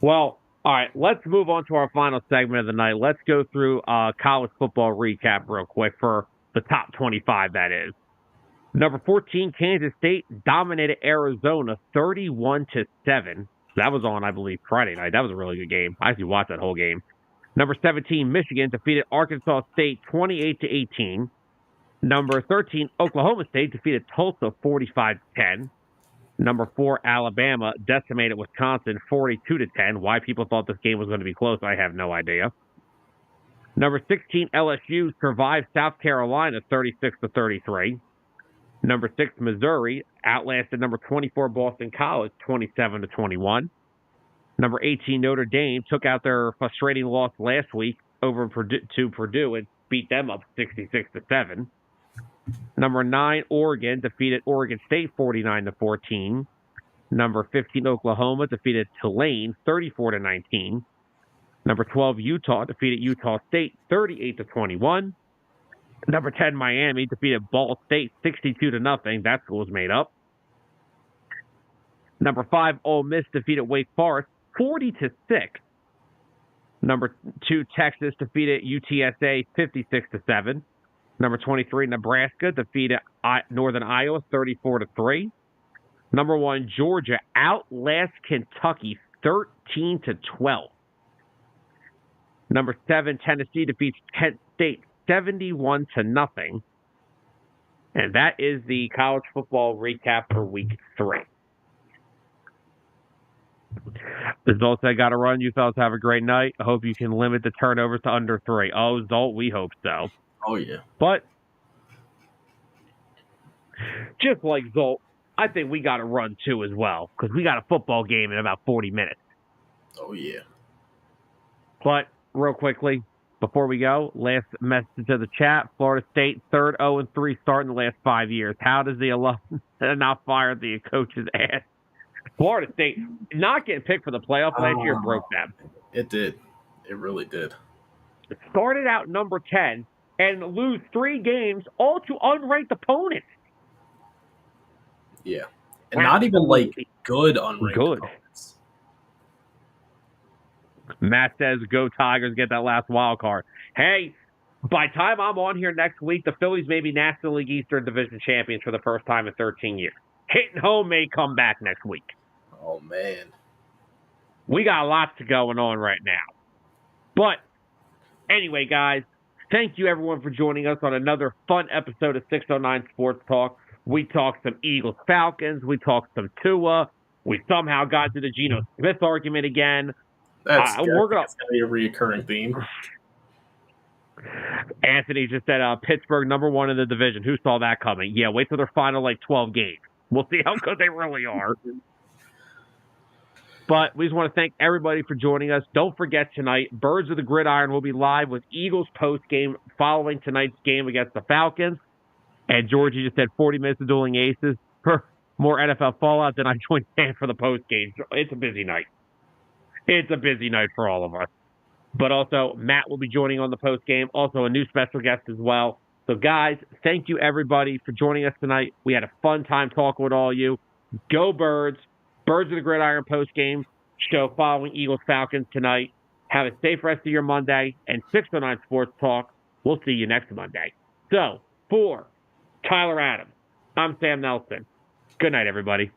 Well, all right, let's move on to our final segment of the night. Let's go through college football recap real quick for the top 25, that is. Number 14, Kansas State dominated Arizona 31-7. That was on, I believe, Friday night. That was a really good game. I actually watched that whole game. Number 17, Michigan defeated Arkansas State 28-18. Number 13, Oklahoma State defeated Tulsa 45-10. Number 4, Alabama decimated Wisconsin 42-10. Why people thought this game was going to be close, I have no idea. Number 16, LSU survived South Carolina 36-33. Number 6, Missouri outlasted number 24 Boston College 27-21. Number 18, Notre Dame took out their frustrating loss last week over to Purdue and beat them up 66-7. Number 9, Oregon defeated Oregon State 49-14. Number 15, Oklahoma defeated Tulane 34-19. Number 12, Utah defeated Utah State 38-21. Number 10, Miami defeated Ball State 62-0. That school was made up. Number 5, Ole Miss defeated Wake Forest 40-6. Number 2, Texas defeated UTSA 56-7. Number 23, Nebraska defeated Northern Iowa 34-3. Number 1, Georgia outlasts Kentucky 13-12. Number 7, Tennessee defeats Kent State 71-0. And that is the college football recap for week 3. Results I got to run. You fellas have a great night. I hope you can limit the turnovers to under 3. Oh, Zolt, we hope so. Oh, yeah. But just like Zolt, I think we got to run too as well because we got a football game in about 40 minutes. Oh, yeah. But real quickly, before we go, last message to the chat. Florida State, 3rd 0-3 start in the last 5 years. How does the alum not fire the coach's ass? Florida State not getting picked for the playoff last year broke them. It did. It really did. Started out number 10 and lose 3 games, all to unranked opponents. Yeah. And not even like good unranked Good. opponents. Matt says, go Tigers, get that last wild card. Hey, by the time I'm on here next week, the Phillies may be National League Eastern Division champions for the first time in 13 years. Hitting home may come back next week. Oh, man. We got lots going on right now. But anyway, guys, thank you everyone for joining us on another fun episode of 609 Sports Talk. We talked some Eagles Falcons. We talked some Tua. We somehow got to the Geno Smith argument again. That's going to be a reoccurring theme. Anthony just said Pittsburgh #1 in the division. Who saw that coming? Yeah, wait till their final 12 games. We'll see how good they really are. But we just want to thank everybody for joining us. Don't forget tonight, Birds of the Gridiron will be live with Eagles post-game following tonight's game against the Falcons. And Georgie just said 40 minutes of dueling aces for more NFL fallout than I joined Stan for the post-game. It's a busy night. It's a busy night for all of us. But also, Matt will be joining on the post-game. Also, a new special guest as well. So, guys, thank you, everybody, for joining us tonight. We had a fun time talking with all of you. Go Birds. Birds of the Gridiron post-game show following Eagles-Falcons tonight. Have a safe rest of your Monday. And 609 Sports Talk, we'll see you next Monday. So, for Tyler Adams, I'm Sam Nelson. Good night, everybody.